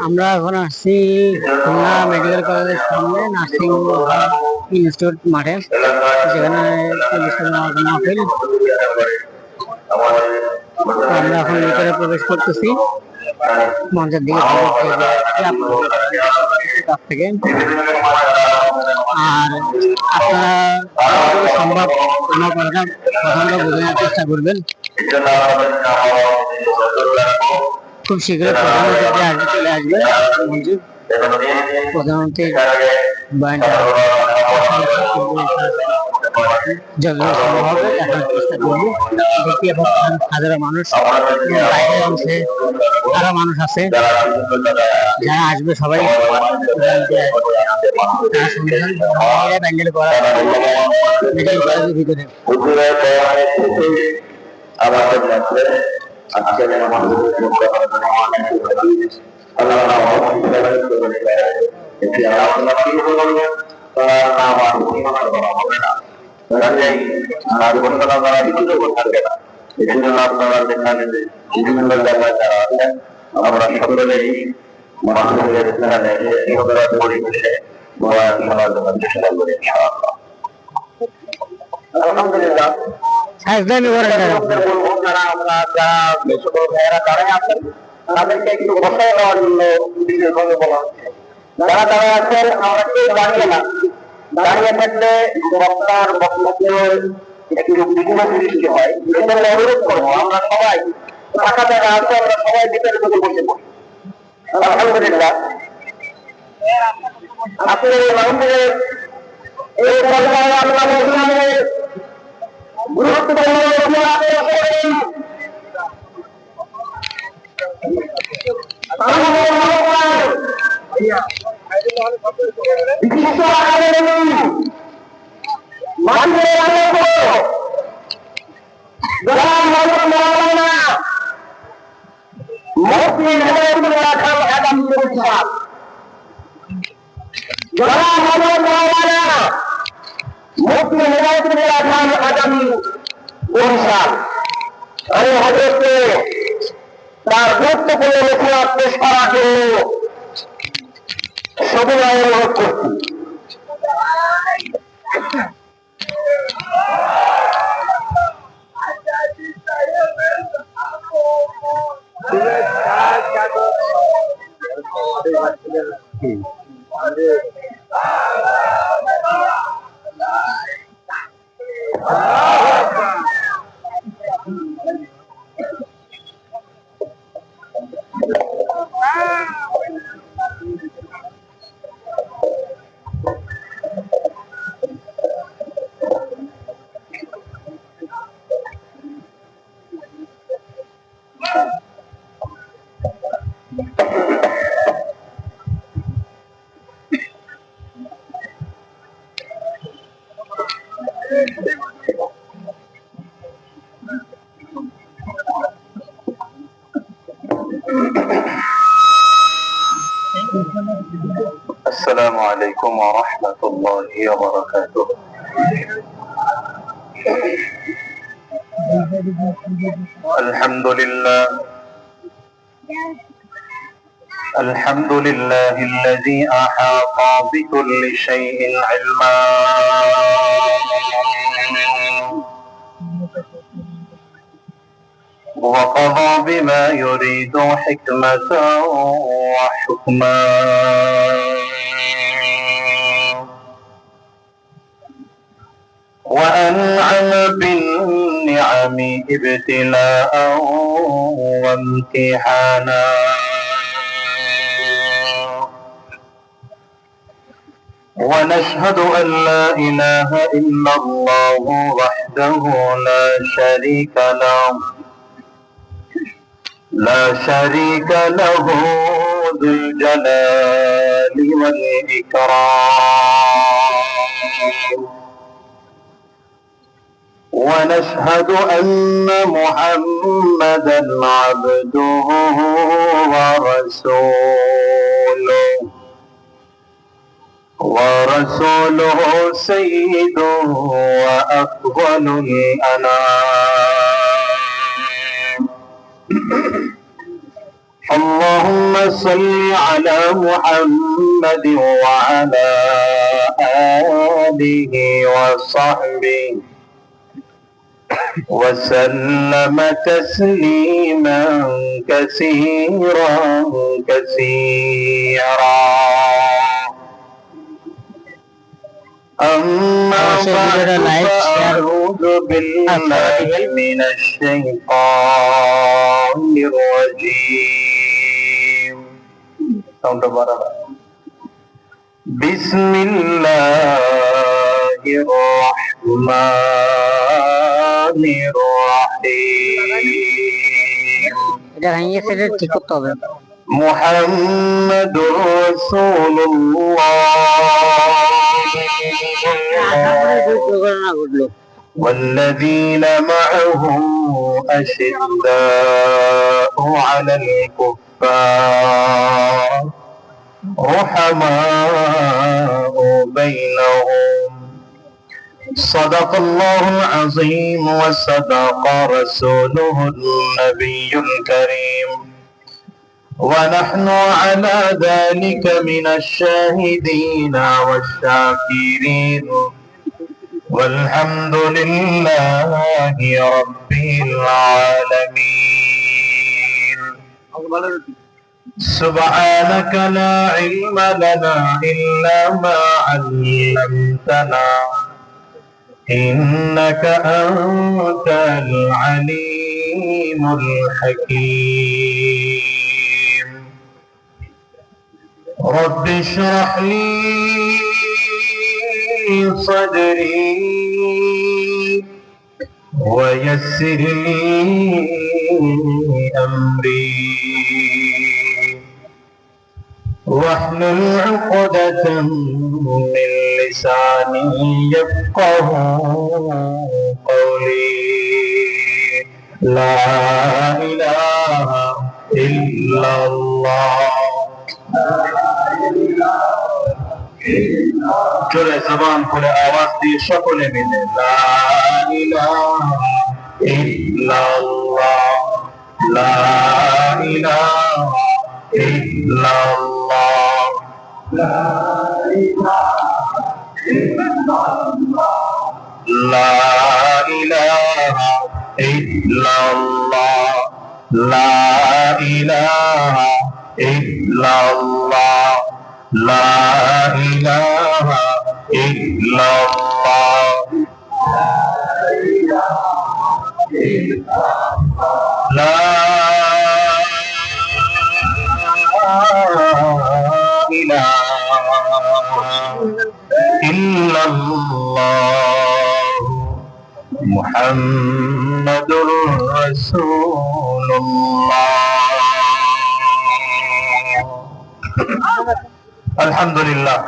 আমরা এখন আসছি খুলনা মেডিকেল কলেজের সামনে নার্সিং ইনস্টিটিউট মাঠে, যেখানে মাহফিল। আমরা এখন ভিতরে প্রবেশ করতেছি মঞ্চের দিকে কাছ থেকে। আর আপনারা সম্ভব আমার কথাটা প্রথমটা বুঝে নেওয়ার চেষ্টা করবেন। খুব শীঘ্রই প্রধানমন্ত্রী আসবে, চলে আসবে মঞ্চে। প্রধানমন্ত্রী যতটা সম্ভব হবে দেখার চেষ্টা করবো। দেখি হাজারো মানুষ, বাইরের অংশে আরো মানুষ আছে যারা আসবে, সবাই প্যান্ডেল করা মেডিকেল কলেজের ভিতরে। আমাদের মধ্যে আজকের একটি আলোচনা শুরু করবো। তার নাম আর ঘোষণা করা হবে না, আর ঘোষণা করা কিছু থাকবে না। এই জন্য আপনারা যেখানে বিভিন্ন জায়গায় যারা আছেন, আমরা সকলেই মানুষের স্থানে পরিবেশে বয়ান শোনার জন্য চেষ্টা করি ইনশাআল্লাহ। আলহামদুলিল্লাহ। যারা আমরা যারা ছোট ভাইয়েরা দাঁড়ায় আছেন, তাদেরকে একটু বসায় দেওয়ার জন্য বিশেষভাবে বলা হচ্ছে। যারা দাঁড়ায় আছেন, আমরা কেউ দাঁড়িয়ে না, দাঁড়িয়ে থাকলে বক্তার বক্তব্যের একটু বিঘ্ন সৃষ্টি হয়। এজন্য অনুরোধ করবো, আমরা সবাই ফাঁকা জায়গা আছে, আমরা সবাই ভিতরে ঢুকে বসে পড়ি। আলহামদুলিল্লাহ। আপনাদের এই মাহফিলের এই পর্যায়ে আপনাদের সামনে গুরুত্বপূর্ণ তার গুরুত্বপূর্ণ লেখা পেশ করার জন্য সবিনয় অনুরোধ করছি। السلام عليكم ورحمة الله وبركاته. الحمد لله الذي أحاط بكل شيء علما وقضى بما يريد حكمة وحكما وأنعم بالنعم ابتلاء وامتحانا ونشهد أن لا إله إلا الله وحده لا شريك له ذو الجلال والإكرام ونشهد أن محمدا عبده ورسوله سيد وأفضل الأنام اللهم صل على محمد وعلى آله وصحبه وسلم تسليما كثيرا كثيرا أما بعد فأعوذ بالله من الشيطان الرجيم بسم الله الرحمن الرحيم محمد رسول الله والذين معه أشداء على الكفار رحماء بينهم صدق الله العظيم وصدق رسوله النبي الكريم ونحن على ذلك من الشاهدين والشاكرين والحمد لله رب العالمين سبحانك لا علم لنا إلا ما علمتنا إنك أنت العليم الحكيم رب اشرح لي صدري ويسر لي أمري واحلل عقدة من لساني يفقه قولي لا إله إلا الله চলে জবান খুলে আওয়াজ দিয়ে সকলে মিলে লা ইলাহা ইল্লাল্লাহ লা ইলাহা ইল্লাল্লাহ লা ইলাহা ইল্লাল্লাহ লা ইলাহা ইল্লাল্লাহ লা ইলাহা ইল্লাল্লাহ لا إله إلا الله لا إله إلا الله محمد رسول الله আলহামদুলিল্লাহ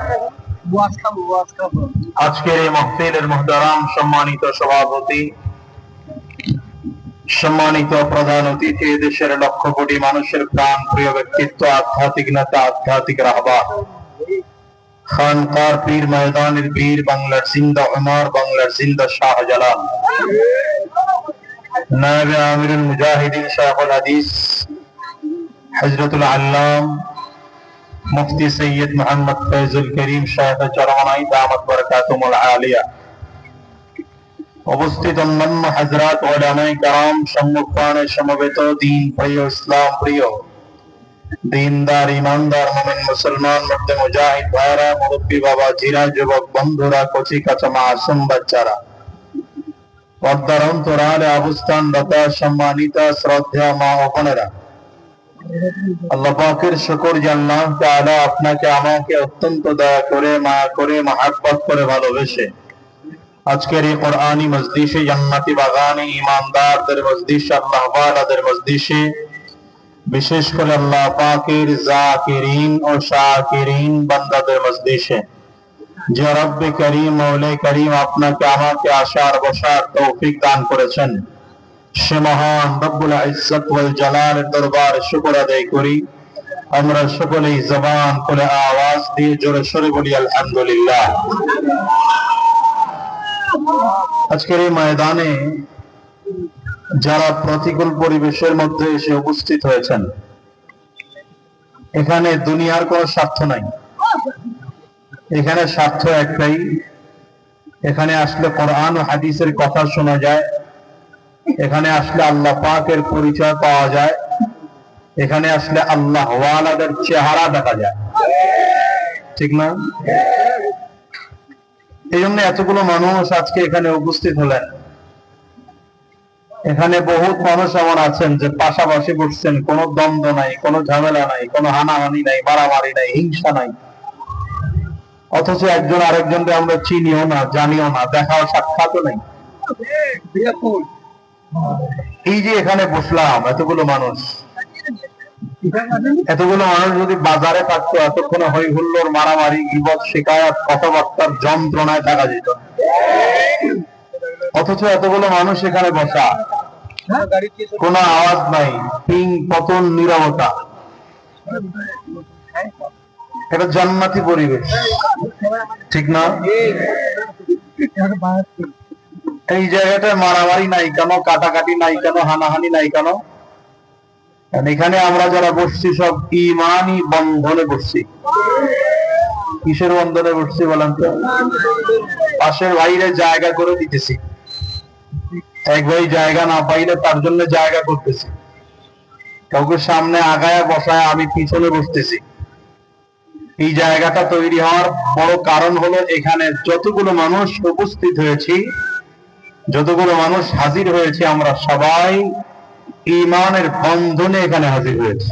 আজকের এই মাহফিলের মুহতারাম সম্মানিত সভাপতি, সম্মানিত প্রধান অতিথি, দেশের লক্ষ কোটি মানুষের প্রাণ প্রিয় ব্যক্তিত্ব, আধ্যাত্মিক নেতা, আধ্যাত্মিক রাহবার, খানকার পীর, ময়দানের পীর, বাংলার জিন্দা উমর, বাংলার জিন্দা শাহজালাল, নায়েবে আমিরুল মুজাহিদিন শাইখুল হাদিস হযরতুল আল্লাম মুফতি সৈয়দ মোহাম্মদ ফয়জুল করিম সাহেব চরমনাই দামাত বরকাতুহুল আলিয়া, উপস্থিত অন্যান্য হযরত উলামায়ে কেরাম, সম্মুখপানে সমবেত দিন প্রিয়, ইসলাম প্রিয়, দিনদার, ইমানদার মুমিন মুসলমান মধ্যে মুজাহিদ ভাইরা, মুরব্বী বাবা জিরা, যুবক বন্ধুরা, কচি কাঁচা মাসুম বাচ্চারা, পর্দার অন্তরালে অবস্থানরত সম্মানিত শ্রদ্ধা মা ও বোনেরা, আল্লাহ পাকের শুকর যে আল্লাহ তাআলা আপনাকে আমাকে অত্যন্ত দয়া করে, মায়া করে, মহব্বত করে ভালোবেসে আজকের এই কোরআনী মজলিসে, জান্নাতি বাগানে, ঈমানদারদের মজলিসে, আল্লাহ ওয়ালাদের মজলিসে, বিশেষ করে আল্লাহ পাকের জাকিরিন ও শাকিরিন বান্দাদের মজলিসে যে রব্বে করিম, মওলা করিম আপনাকে আমাকে আসার বসার তৌফিক দান করেছেন, সে মহান রব্বুল ইজ্জত ওয়াল জালালের দরবারে শুকর আদায় করি। আমরা সকলেই জবান খুলে আওয়াজ দিয়ে জোরে সোরে বলি আলহামদুলিল্লাহ। আজকের এই ময়দানে যারা প্রতিকূল পরিবেশের মধ্যে এসে উপস্থিত হয়েছেন, এখানে দুনিয়ার কোনো স্বার্থ নাই, এখানে স্বার্থ একটাই, এখানে আসলে কোরআন ও হাদিসের কথা শোনা যায়, এখানে আসলে আল্লাহ পাকের পরিচয় পাওয়া যায়, এখানে আসলে আল্লাহ ওয়ালাদের চেহারা দেখা যায়, ঠিক না? এই জন্য এতগুলো মানুষ আজকে এখানে উপস্থিত হলেন। এখানে বহুত মানুষ এমন আছেন যে পাশাপাশি বসছেন, কোনো দ্বন্দ্ব নাই, কোনো ঝামেলা নাই, কোনো হানাহানি নাই, মারামারি নাই, হিংসা নাই, অথচ একজন আরেকজনকে আমরা চিনিও না, জানিও না, দেখাও সাক্ষাৎও নেই। এই যে এখানে বসলাম এতগুলো মানুষ, এতগুলো মানুষ যদি বাজারে থাকতো এতক্ষণে হই হুল্লোড়, মারামারি, গীবত, শিকায়াত, কথাবার্তার যন্ত্রণায় থাকা যেত, অথচ এতগুলো মানুষ এখানে বসা, কোনো আওয়াজ নাই, পিং পতন, নীরবতা, এটা জান্নাতি পরিবেশ, ঠিক না? এই জায়গাটায় মারামারি নাই কেন, কাটাকাটি নাই কেন, হানাহানি নাই কেন? এখানে আমরা যারা বসছি সব ইমানি বন্ধনে বসছি। কিসের বন্ধনে বসছি বলেন তো? পাশের ভাইরে জায়গা করে দিতেছি, এক ভাই জায়গা না পাইলে তার জন্য জায়গা করতেছি, কাউকে সামনে আগায় বসায় আমি পিছনে বসতেছি। এই জায়গাটা তৈরি হওয়ার বড় কারণ হলো এখানে যতগুলো মানুষ উপস্থিত হয়েছি, যতগুলো মানুষ হাজির হয়েছে, আমরা সবাই ঈমানের বন্ধনে এখানে হাজির হয়েছে।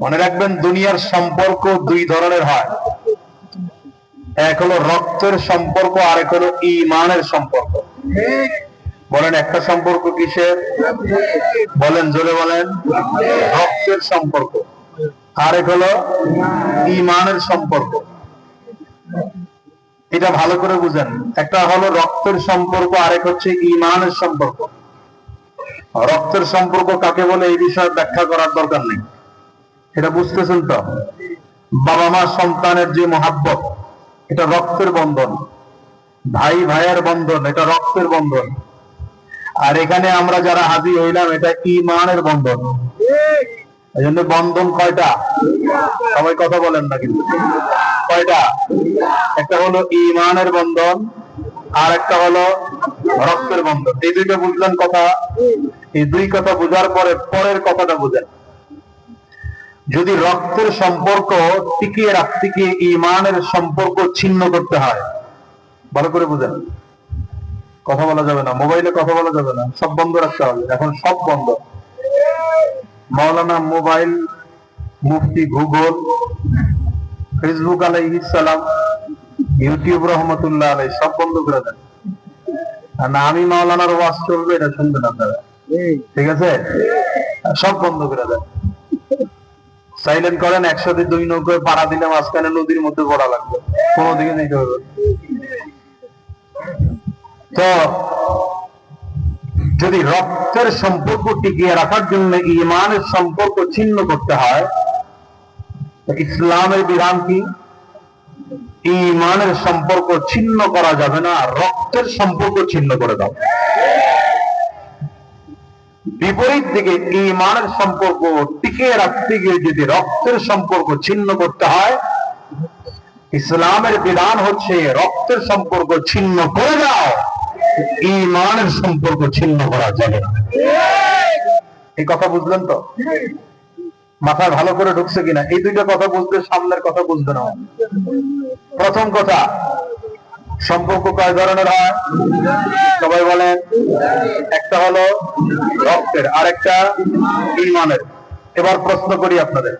মনে রাখবেন, দুনিয়ার সম্পর্ক দুই ধরনের হয়, এক হলো রক্তের সম্পর্ক, আরেক হলো ঈমানের সম্পর্ক। বলেন একটা সম্পর্ক কিসের? বলেন, জোরে বলেন। রক্তের সম্পর্ক, আরেক হলো ঈমানের সম্পর্ক। এটা ভালো করে বুঝেন, একটা হলো রক্তের সম্পর্ক, আরেক হচ্ছে ঈমানের সম্পর্ক। রক্তের সম্পর্ক কাকে বলে এই বিষয়ে ব্যাখ্যা করার দরকার নেই, এটা বুঝতেছেন তো? বাবা মা সন্তানের যে মহাব্বত, এটা রক্তের বন্ধন। ভাই ভাইয়ের বন্ধন, এটা রক্তের বন্ধন। আর এখানে আমরা যারা হাজির হইলাম, এটা ঈমানের বন্ধন। এই জন্য বন্ধন কয়টা? সবাই কথা বলেন না কিন্তু, কয়টা? একটা হলো ঈমানের বন্ধন, আর একটা হলো রক্তের বন্ধন। এই দুইটা বুঝলেন কথা? এই দুই কথা বুঝার পরে পরের কথাটা বুঝেন। যদি রক্তের সম্পর্ক টিকিয়ে রাখতে গিয়ে ঈমানের সম্পর্ক ছিন্ন করতে হয়, ভালো করে বুঝেন, কথা বলা যাবে না, মোবাইলে কথা বলা যাবে না, সব বন্ধ রাখতে হবে, এখন সব বন্ধ। মাওলানা মোবাইল, মুফতি গুগল, ফেসবুক আলাইহিস সালাম, ইউটিউব রহমতুল্লাহ আলাই, সব বন্ধ করে দেন। আর না আমি মাওলানার ওয়াজ চলবে এটা শুনবেন আপনারা, ঠিক আছে? সব বন্ধ করে দেন, সাইলেন্ট করেন। 102 নৌকায় পাড়া দিলে মাঝখানে নদীর মধ্যে পড়া লাগবে, কোনো দিকে নিতে হবে। তো যদি রক্তের সম্পর্ক টিকিয়ে রাখার জন্য ঈমানের সম্পর্ক ছিন্ন করতে হয়, ইসলামের বিধান কি? ঈমানের সম্পর্ক ছিন্ন করা যাবে না, রক্তের সম্পর্ক ছিন্ন করে দাও। বিপরীত দিকে ঈমানের সম্পর্ক টিকিয়ে রাখতে গিয়ে যদি রক্তের সম্পর্ক ছিন্ন করতে হয়, ইসলামের বিধান হচ্ছে রক্তের সম্পর্ক ছিন্ন করে দাও, ঈমানের সম্পর্ক ছিন্ন করা যাবে না। এই কথা বুঝলেন তো? মাথায় ভালো করে ঢুকছে কিনা? এই দুইটা কথা বুঝতে সামনের কথা বুঝবে না। প্রথম কথা, সম্পর্ক কয় ধরনের হয়? সবাই বলেন। একটা হলো রক্তের, আরেকটা ঈমানের। এবার প্রশ্ন করি আপনাদের,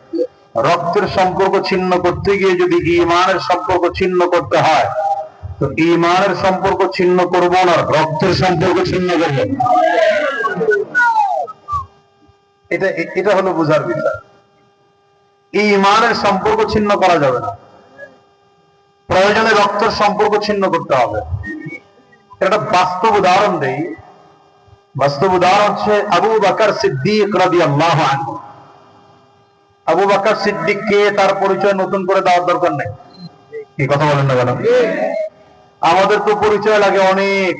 রক্তের সম্পর্ক ছিন্ন করতে গিয়ে যদি ঈমানের সম্পর্ক ছিন্ন করতে হয়, তো ঈমানের সম্পর্ক ছিন্ন করব না, রক্তের সম্পর্ক ছিন্ন করব? এটা হলো বুঝার বিষয়। ঈমানের সম্পর্ক ছিন্ন করা যাবে না, প্রয়োজনে রক্তের সম্পর্ক ছিন্ন করতে হবে। একটা বাস্তব উদাহরণ দেই। বাস্তব উদাহরণ হচ্ছে আবু বকর সিদ্দিক রাদিয়াল্লাহু আনহু। আবু বকর সিদ্দিককে তার পরিচয় নতুন করে দেওয়ার দরকার নেই, কি কথা বলেন না কেন? আমাদের তো পরিচয় লাগে অনেক।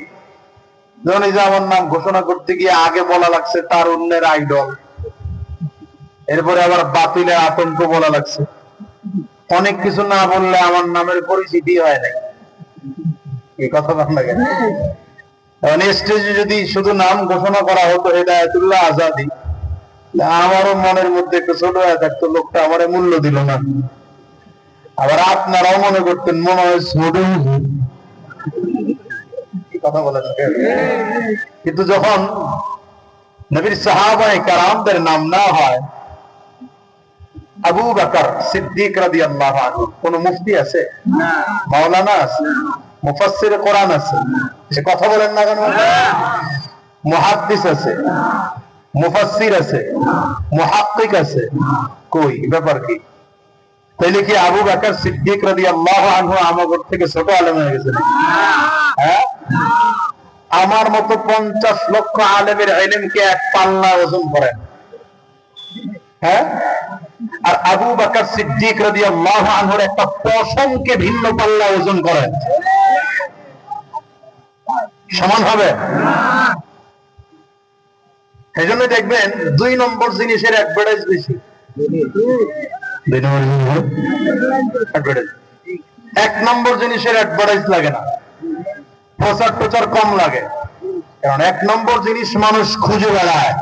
যেমন এই যে আমার নাম ঘোষণা করতে গিয়ে আগে বলা লাগছে তার অন্যের আইডল, এরপরে আবার বাতিলের আতঙ্ক বলা লাগছে। অনেক কিছু না বললে আমার নামের পরিচিতি হয় নাই, এই কথা ভালো লাগে। স্টেজে যদি শুধু নাম ঘোষণা করা হতো হেদায়েতুল্লাহ আজাদী, আমারও মনের মধ্যে একটু ছোট হয়ে থাকতো, লোকটা আমারে মূল্য দিল না। আবার আপনারাও মনে করতেন মনে হয় ছোট কথা বলেন। কিন্তু যখন নবীর সাহাবায়ে কেরামদের নাম না হয়, আবু বকর সিদ্দিক রাদিয়াল্লাহু আনহু, কোন মুফতি আছে? মাওলানা আছে? মুফাসসির কোরআন আছে? সে কথা বলেন না কেন? মুহাদ্দিস আছে, মুফাসসির আছে, মুহাক্কিক আছে, কই ব্যাপার কি? তাইলে কি আবু বকর সিদ্দিক রাদিয়াল্লাহু আনহু আমাদের থেকে ছোট আলেম হয়ে গেছেন? হ্যাঁ, আমার মতো 50 লক্ষ আলেমের ইলমকে এক পাল্লা ওজন করেন। হ্যাঁ, আর আবু বকর সিদ্দিক রাদিয়াল্লাহু আনহুর একটা পশমকে ভিন্ন পাল্লা ওজন করেন, সমান হবে? এই জন্য দেখবেন 2 নম্বর জিনিসের অ্যাডভার্টাইজ বেশি। 1 নম্বর জিনিসের অ্যাডভার্টাইজ লাগে না, প্রচার প্রচার কম লাগে, কারণ 1 নম্বর জিনিস মানুষ খুঁজে বেড়ায়,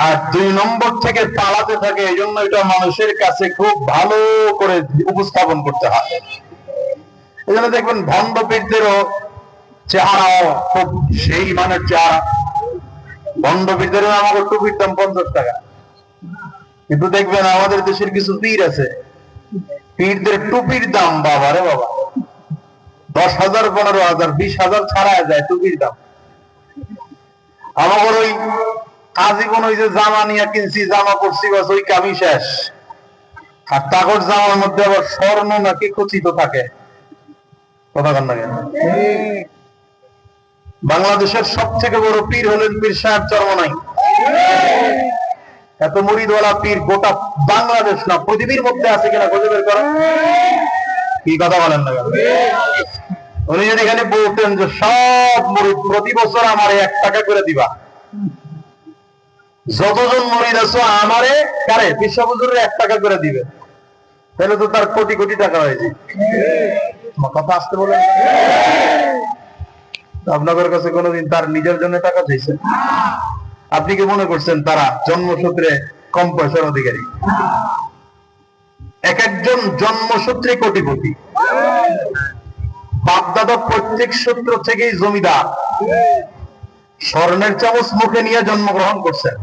আর 2 নম্বর থেকে পালাতে থাকে। এই জন্য এটা মানুষের কাছে খুব ভালো করে উপস্থাপন করতে হয়। এই জন্য দেখবেন ভণ্ড পীরদেরও চেহারাও খুব সেই মানের চেহারা। ভণ্ড পীরদেরও আমাকে টুপির দাম 50 টাকা, কিন্তু দেখবেন আমাদের দেশের কিছু পীর আছে, পীরদের টুপির দাম বাবা রে বাবা 10,000, 15,000, 20,000 ছাড়া যায় টুপির দাম। আমার ওই আজীবন ওই যে জামা নিয়ে কিনছি, জামা পরছি, বাস ওই কামি শেষ। আর তাগর জামার মধ্যে আবার স্বর্ণ নাকি খচিত থাকে, কথা বলেন না কেন? বাংলাদেশের সব থেকে বড় পীর হলেন পীর সাহেব চরমনাই। এত মুরিদওয়ালা পীর গোটা বাংলাদেশ না পৃথিবীর মধ্যে আছে কিনা খুঁজে বের করেন। কি কথা বলেন না কেন? উনি যদি এখানে বলতেন যে সব মুরিদ প্রতি বছর আমারে 1 টাকা করে দিবা, যতজন মুরিদ আছো আমারে কারে বিশ্ব হুজুরের 1 টাকা করে দিবে, তাহলে তো তার কোটি কোটি টাকা হয়েছে। কথা আসতে বলেন, আপনাদের কাছে কোনোদিন তার নিজের জন্য টাকা চাইছে? আপনি কি মনে করছেন তারা জন্মসূত্রে কম পয়সার অধিকারী? এক একজন জন্মসূত্রে কোটিপতি, বাপদাদা প্রত্যেক সূত্র থেকেই জমিদার, স্বর্ণের চামচ মুখে নিয়ে জন্মগ্রহণ করছেন।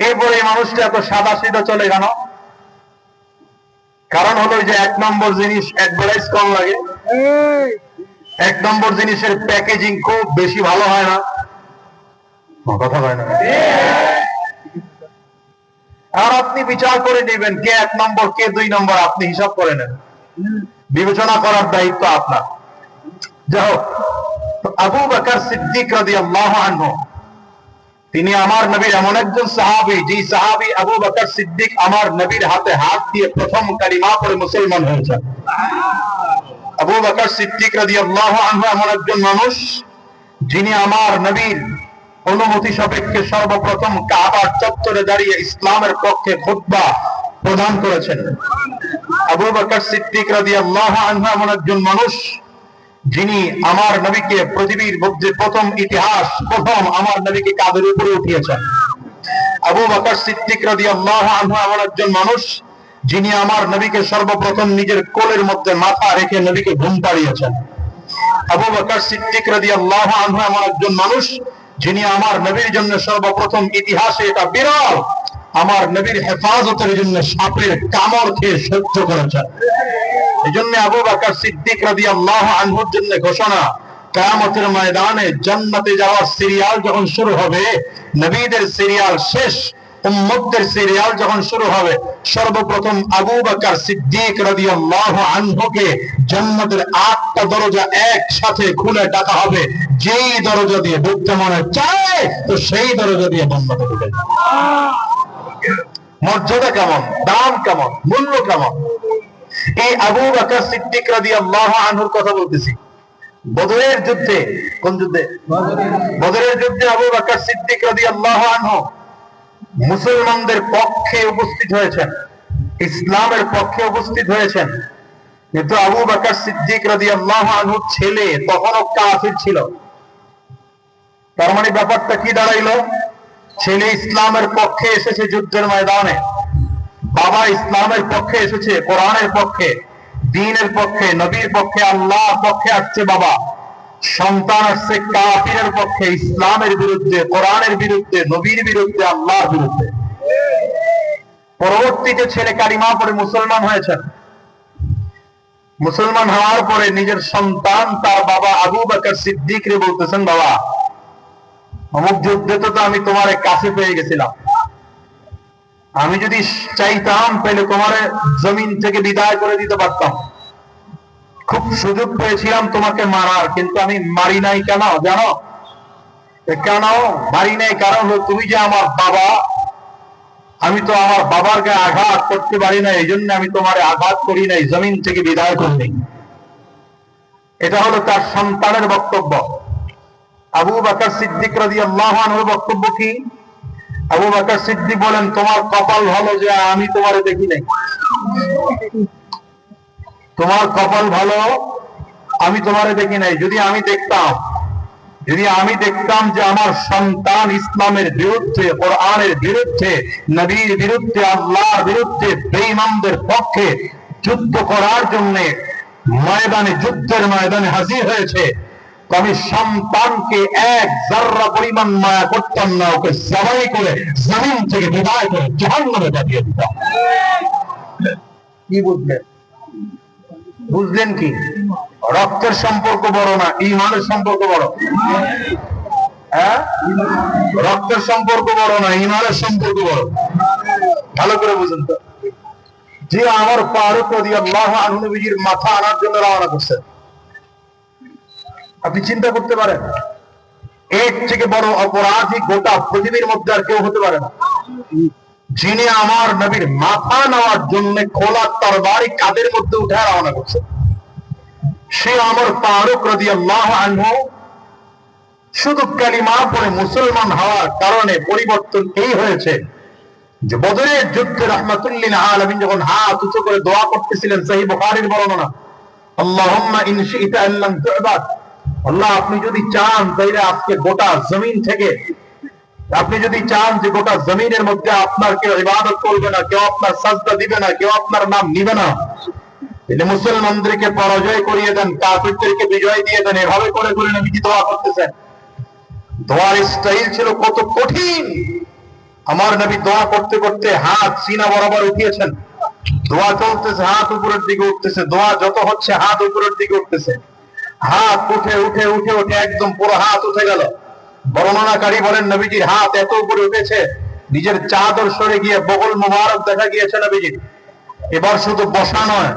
এরপরে এই মানুষটা এত সাদা সিধা চলে কেন? কারণ হলো যে 1 নম্বর জিনিস অ্যাডভার্টাইজ কম লাগে, 1 নম্বর জিনিসের প্যাকেজিং খুব বেশি ভালো হয় না, কথা হয় না। আর আপনি বিচার করে নেবেন কে 1 নম্বর কে 2 নম্বর, আপনি হিসাব করে নেন, বিবেচনা করার দায়িত্ব আপনার। যাই হোক, আবু বকর সিদ্দিক রাদিয়াল্লাহু আনহু তিনি আমার নবীর এমন একজন সাহাবী, যে সাহাবী আবু বকর সিদ্দিক আমার নবীর হাতে হাত দিয়ে প্রথম কালিমা পড়ে মুসলমান হয়েছেন। আবু বকর সিদ্দিক রাদিয়াল্লাহু আনহু এমন একজন মানুষ যিনি আমার নবীর অনুমতি সাপেক্ষে সর্বপ্রথম কাবার চত্বরে দাঁড়িয়ে ইসলামের পক্ষে খুতবা প্রদান করেছেন। আবু বকর সিদ্দিক রাদিয়াল্লাহু আনহু এমন একজন মানুষ যিনি আমার নবীকে পৃথিবীর মধ্যে প্রথম আমার নবীকে কাঁধের উপরে উঠিয়েছেন। আবু বকর সিদ্দিক রাদিয়াল্লাহু আনহু এমন একজন মানুষ যিনি আমার নবীকে সর্বপ্রথম নিজের কোলের মধ্যে মাথা রেখে নবীকে ঘুম পাড়িয়েছেন। আবু বকর সিদ্দিক রাদিয়াল্লাহু আনহু এমন একজন মানুষ যিনি আমার নবীর জন্য সর্বপ্রথম ইতিহাসে এটা বিরল আমার নবীর হেফাজতের জন্য সাপের কামড় খেয়ে সহ্য করেছেন। এই জন্য আবু বকর সিদ্দিক রাদিয়াল্লাহু আনহুর জন্য ঘোষণা, কিয়ামতের ময়দানে জান্নাতে যাওয়ার সিরিয়াল যখন শুরু হবে, নবীদের সিরিয়াল শেষ, উম্মতদের সিরিয়াল যখন শুরু হবে, সর্বপ্রথম আবু বকর সিদ্দিক রাদিয়াল্লাহু আনহুকে জান্নাতের 8টা দরজা একসাথে খুলে ডাকা হবে। যেই দরজা দিয়ে ঢুকতে মনে চায় তো সেই দরজা দিয়ে জান্নাতে ঢুকে যাবে। মর্যাদা কেমন, দাম কেমন, মূল্য কেমন! এই আবু বকর সিদ্দিক রাদিয়াল্লাহু আনহুর কথা বলতেছি। বদরের যুদ্ধে, কোন যুদ্ধে? বদরের যুদ্ধে আবু বকর সিদ্দিক রাদিয়াল্লাহু আনহু মুসলমানদের পক্ষে উপস্থিত হয়েছেন, ইসলামের পক্ষে উপস্থিত হয়েছেন। কিন্তু আবু বকর সিদ্দিক রাদিয়াল্লাহু আনহুর ছেলে তখনও কাফির ছিল। তার মানে ব্যাপারটা কি দাঁড়াইলো? ছেলে ইসলামের পক্ষে এসেছে যুদ্ধের ময়দানে, বাবা ইসলামের পক্ষে এসেছে, কোরআনের পক্ষে, দ্বীনের পক্ষে, নবীর পক্ষে, আল্লাহর পক্ষে আসছে বাবা। সন্তান আসছে কাফিরের পক্ষে, ইসলামের বিরুদ্ধে, কোরআনের বিরুদ্ধে, নবীর বিরুদ্ধে, আল্লাহর বিরুদ্ধে। পরবর্তীতে ছেলে কালিমা পড়ে মুসলমান হয়েছেন। মুসলমান হওয়ার পরে নিজের সন্তান তার বাবা আবু বকর সিদ্দিক রে বলতেছেন, বাবা অমুক যুদ্ধে তো আমি তোমার কাছে পেয়ে গেছিলাম, আমি যদি চাইতাম পেলে তোমার জমিন থেকে বিদায় করে দিতে পারতাম, খুব সুযোগ পেয়েছিলাম তোমাকে মারার, কিন্তু আমি মারি নাই। কেন জানো? কেন মারি নাই? কারণ হলো তুমি যে আমার বাবা, আমি তো আমার বাবার গায়ে আঘাত করতে পারি না, এই জন্য আমি তোমার আঘাত করি নাই, জমিন থেকে বিদায় করি। এটা হলো তার সন্তানের বক্তব্য। আবু বকর সিদ্দিক রাদিয়াল্লাহু আনহুর বক্তব্য কি? আবু বকর সিদ্দিক বলেন, তোমার কপাল ভালো যে আমি তোমারে দেখি নাই। তোমার কপাল ভালো, আমি তোমারে দেখি নাই। যদি আমি দেখতাম যে আমার সন্তান ইসলামের বিরুদ্ধে, কোরআনের বিরুদ্ধে, নবীর বিরুদ্ধে, আল্লাহর বিরুদ্ধে, বেঈমানদের পক্ষে যুদ্ধ করার জন্য যুদ্ধের ময়দানে হাজির হয়েছে, তো আমি সন্তানকে এক যাররা পরিমাণ মায়া করতাম না, ওকে জবাই করে জমিন থেকে বিদায় করে জাহান্নামে পাঠিয়ে দিতাম। কি বুঝলেন কি? রক্তের সম্পর্ক বড় না, ঈমানের সম্পর্ক বড়। হ্যাঁ, রক্তের সম্পর্ক বড় না, ঈমানের সম্পর্ক বড়। ভালো করে বুঝুন তো। যে আমার ফারুক রাদিয়াল্লাহু আনহু নবীজির মাথা আনার জন্য রওনা করছেন। আপনি চিন্তা করতে পারেন, এর থেকে বড় অপরাধী গোটা পৃথিবীর মধ্যে আর কেউ হতে পারে না। যিনি আমার নবীর মাথা নেওয়ার জন্য খোলা তরবারি কাদের মধ্যে উঠে রওনা করছে, সে আমার ফারুক রাদিয়াল্লাহু আনহু। শুধু কালিমা পড়ে মুসলমান হওয়ার কারণে পরিবর্তন এই হয়েছে যে বদরের যুদ্ধে রাহমাতুল লিল আলামিন যখন হাত উঁচু করে দোয়া করতেছিলেন, সহিহ বুখারীর বর্ণনা, আল্লাহুম্মা ইন শি'তা আন লাম তু'বাদ, আল্লাহ আপনি যদি চান তাহলে আজকে গোটা জমিন থেকে, আপনি যদি চান যে গোটা জমিনের মধ্যে আপনার কেউ ইবাদত করবে না, কেউ আপনার সাজদা দিবে না, কেউ আপনার নাম নিবে না, তাহলে মুসলমানদেরকে পরাজয় করিয়ে দেন, কাফিরদেরকে বিজয় দিয়ে দেন। এভাবে করে করে নবীজি দোয়া করতেছেন। দোয়ার স্টাইল ছিল কত কঠিন। আমার নবী দোয়া করতে করতে হাত সিনা বরাবর উঠিয়েছেন, দোয়া চলতেছে, হাত উপরের দিকে উঠতেছে, দোয়া যত হচ্ছে হাত উপরের দিকে উঠতেছে, হাত উঠে উঠে উঠে উঠে একদম পুরো হাত উঠে গেল। বর্ণনাকারী বলেন নবীজির হাত এত উপরে উঠেছে নিজের চাদর সরে গিয়ে বগল মুবারক দেখা গিয়েছে নবীজির। এবার শুধু বসা নয়,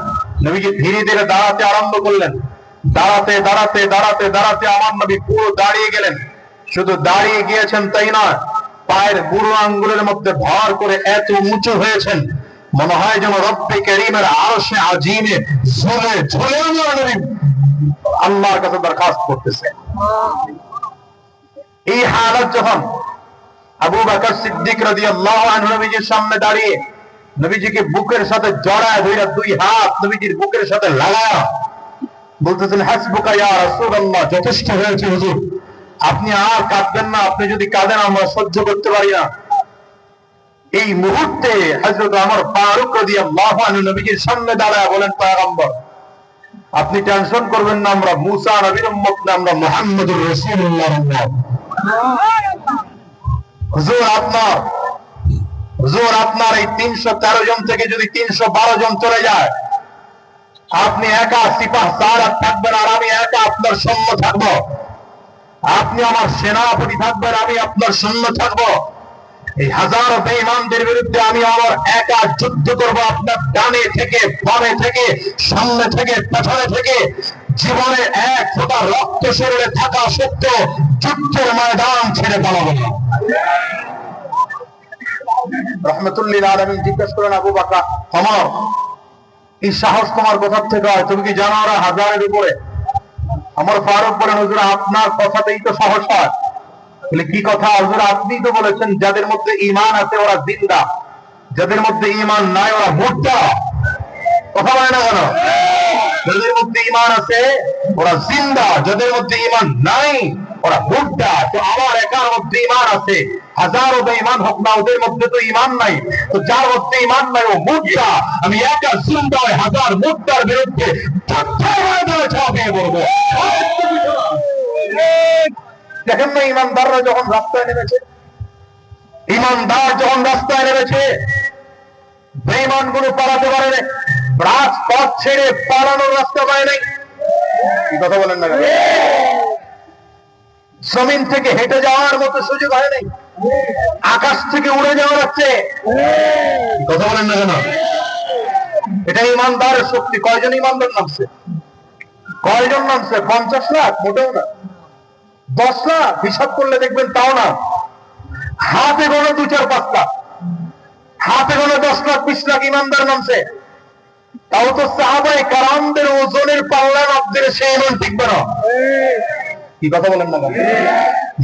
নবীজি ধীরে ধীরে দাঁড়াতে আরম্ভ করলেন। দাঁড়াতে দাঁড়াতে দাঁড়াতে দাঁড়াতে আমার নবী পুরো দাঁড়িয়ে গেলেন। শুধু দাঁড়িয়ে গিয়েছেন তাই নয়, পায়ের বুড়ো আঙ্গুলের মধ্যে ভর করে এত উঁচু হয়েছেন, মনে হয় যেন রব্বে কারীমের আরশে আজিমে ঝুলে ঝুলে নবী আল্লাহর কাছে দরখাস্ত করতেছে। এই হালত যখন আবু বকর সিদ্দিক রাদিয়াল্লাহু আনহু নবীজির সামনে দাঁড়িয়ে নবীজিকে বুকের সাথে জড়ায় ধরে দুই হাত নবীজির বুকের সাথে লাগায়া বলতেছেন, হাসবুকা ইয়া রাসূলুল্লাহ, যথেষ্ট হয়েছে হুজুর, আপনি আর কাঁদবেন না, আপনি যদি কাঁদেন আমরা সহ্য করতে পারি না। এই মুহূর্তে হযরত ওমর ফারুক রাদিয়াল্লাহু আনহু নবীজির সামনে দাঁড়ায় বলেন, পয়গম্বর আপনি টেনশন করবেন না, আমরা মুসা নবীর উম্মত না, আমরা মুহাম্মদুর রাসূলুল্লাহর উম্মত। হুজুর আপনার এই 313 জন থেকে যদি 312 জন চলে যায়, আপনি একা সিপাহ সালাত থাকবেন আর আমি একা আপনার সৈন্য থাকব। আপনি আমার সেনাপতি থাকবেন, আমি আপনার সৈন্য থাকব। এই হাজারো বেঈমানদের বিরুদ্ধে আমি আমার একা যুদ্ধ করব। আপনার ডানে থেকে বামে থেকে সামনে থেকে পেছনে থেকে জীবনের এক ফোঁটা রক্ত শরীরে থাকা সত্ত্বেও যুদ্ধের ময়দান ছেড়ে পালাবো না। রাহমাতুল লিল আলামিন জিজ্ঞাসা করেন, আবু বকর, ওমর, এই সাহস তোমার কোথা থেকে হয়? তুমি কি জানো ওরা হাজারের উপরে? আমার ফারুক বলেন, হুজুর আপনার কথাতেই তো সাহস হয়। বলে কি কথা হুজুর, আপনি তো বলেছেন যাদের মধ্যে ঈমান আছে ওরা জিন্দা, যাদের মধ্যে ঈমান নাই ওরা মুর্দা। কথা বলে না কেন? যাদের মধ্যে ঈমান আছে ওরা জিন্দা, যাদের মধ্যে ঈমান নাই ওরা মুর্দা। তো আমার একার মধ্যে ঈমান আছে, হাজারো বেঈমান হোক না, ওদের মধ্যে তো ঈমান নাই। তো যার মধ্যে ঈমান নাই ও মুর্দা। আমি একা জিন্দা ওই হাজার মুর্দার বিরুদ্ধে ঝাঁপিয়ে পড়বো। দেখেন না ইমানদাররা যখন রাস্তায় নেমেছে, ইমানদার যখন রাস্তায় নেমেছে, বেঈমান গুলো পালাতে পারে না, রাজপথ ছেড়ে পালানোর রাস্তা পায় নাই। কি কথা বলেন না কেন? জমিন থেকে হেঁটে যাওয়ার মতো সুযোগ হয় নাই, আকাশ থেকে উড়ে যাওয়া যাচ্ছে। কথা বলেন না কেন? এটা ইমানদারের শক্তি। কয়জন ইমানদার নামছে? কয়জন নামছে? 50 লাখ? মোটেও না। 10 লাখ? হিসাব করলে দেখবেন তাও না। হাতে গোনা 2-4-5 লাখ, হাতে গোনা 10 লাখ 20 লাখ ইমানদার নামছে। তাও তো সাহাবায়ে কেরামদের ওজনের পাল্লা নামতে সেই ইমান টিকবে না। কি কথা বলেন না?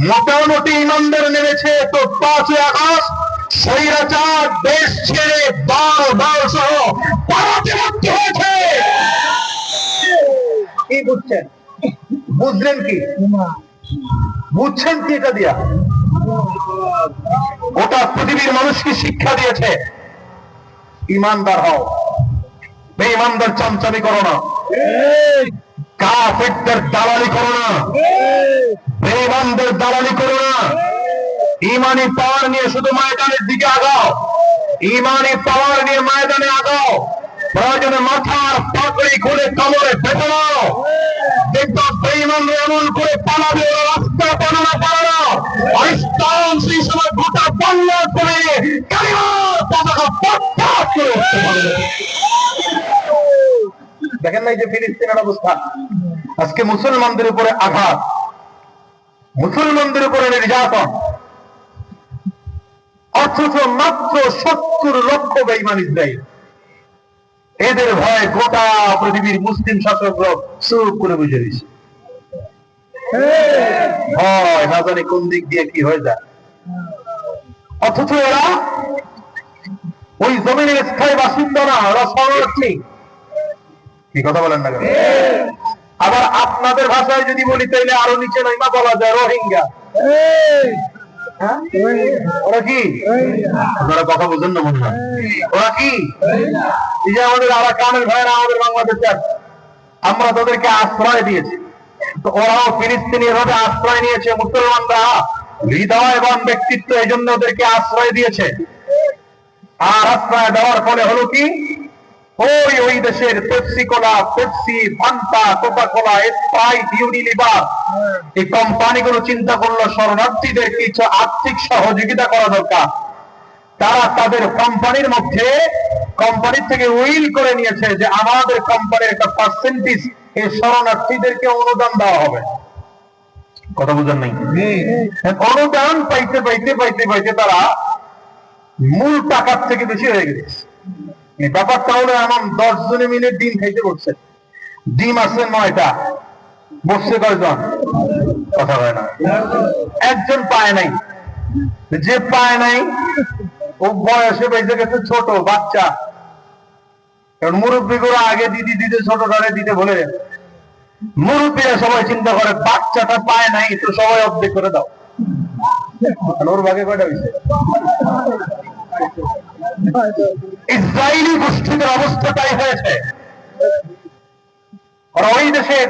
মোটামুটি ইমানদার নেমেছে তো 5 আগস্ট স্বৈরাচার দেশ ছেড়ে দল সহ পালাতে বাধ্য হয়েছে। কি বুঝছেন? বুঝলেন কি? বুঝছেন কি? এটা দিয়া গোটা পৃথিবীর মানুষকে শিক্ষা দিয়েছে ইমানদার হও, বেঈমানদের চামচামি করো না, কাফেরদের দালালি করো না, বেঈমানদের দালালি করো না। ইমানি পাওয়ার নিয়ে শুধু ময়দানের দিকে আগাও, ইমানি পাওয়ার নিয়ে ময়দানে আগাও। প্রয়োজনে মাথার পাগড়ি খুলে কবরে বেঁধে নাও। দেখো বেঈমানরা এমন করে পালাবে, ওরা রাস্তা পাবে না, পারে না। ইসলাম সেই সময় গোটা বাংলা করে কালিমার পতাকা প্রত্যাগ করে উঠতে পারবে। দেখেন না এই যে ফিলিস্তিনের অবস্থা, আজকে মুসলমানদের উপরে আঘাত, মুসলমানদের উপরে নির্যাতন, অথচ মাত্র 70 লক্ষ বেঈমান ইসরায়েল। এদের ভয়ে গোটা পৃথিবীর মুসলিম শাসকরা চুপ করে বসে রয়েছে। ভয় না জানি কোন দিক দিয়ে কি হয়ে যায়। অথচ এরা ওই জমিনের স্থায়ী বাসিন্দা না, ওরা শরণার্থী। কি কথা বলেন না? আবার আপনাদের ভাষায় যদি বলি তাহলে আরো নিচে নাইমা বলা যায় রোহিঙ্গা। ওরা কি? আপনারা কথা বুঝেন না মনে হয়। ওরা কি? এই যে আমাদের আরাকানের ভাইরা আমাদের বাংলাদেশে, আমরা তাদেরকে আশ্রয় দিয়েছি, তো ওরাও ফিলিস্তিনি ভাবে আশ্রয় নিয়েছে। মুসলমানরা হৃদয়বান ব্যক্তিত্ব, এই জন্য ওদেরকে আশ্রয় দিয়েছে। আর আশ্রয় দেওয়ার ফলে হলো কি, ওই দেশের Pepsi cola, Pepsi, Fanta, Coca cola, Sprite, Unilever এই কোম্পানিগুলো চিন্তা করলো শরণার্থীদের কিছু আর্থিক সহযোগিতা করা দরকার। তারা তাদের কোম্পানির মধ্যে, কোম্পানির থেকে উইল করে নিয়েছে যে আমাদের কোম্পানির একটা পার্সেন্টেজ এই শরণার্থীদেরকে অনুদান দেওয়া হবে। কথা বুঝেন নাই? অনুদান পাইতে পাইতে পাইতে পাইতে তারা মূল টাকার থেকে বেশি হয়ে গেছে। ব্যাপারটা হলো এমন, 10 জনে মিলে ডিম খাইতে বসছে, ডিম আছে 9টা, বসছে কয়জন? কথা হয় না, একজন পায় নাই। যে পায় নাই ও বয়সে বেঁচে গেছে, ছোট বাচ্চা। কারণ মুরব্বীগুলো আগে দিদি দিতে, ছোটটারে দিতে বলে, মুরব্বীরা সবাই চিন্তা করে বাচ্চাটা পায় নাই তো সবাই অর্ধেক করে দাও। ওর ভাগে কয়টা হয়েছে? ইসরায়েলি গোষ্ঠীদের অবস্থাটাই হয়েছে। ওই দেশের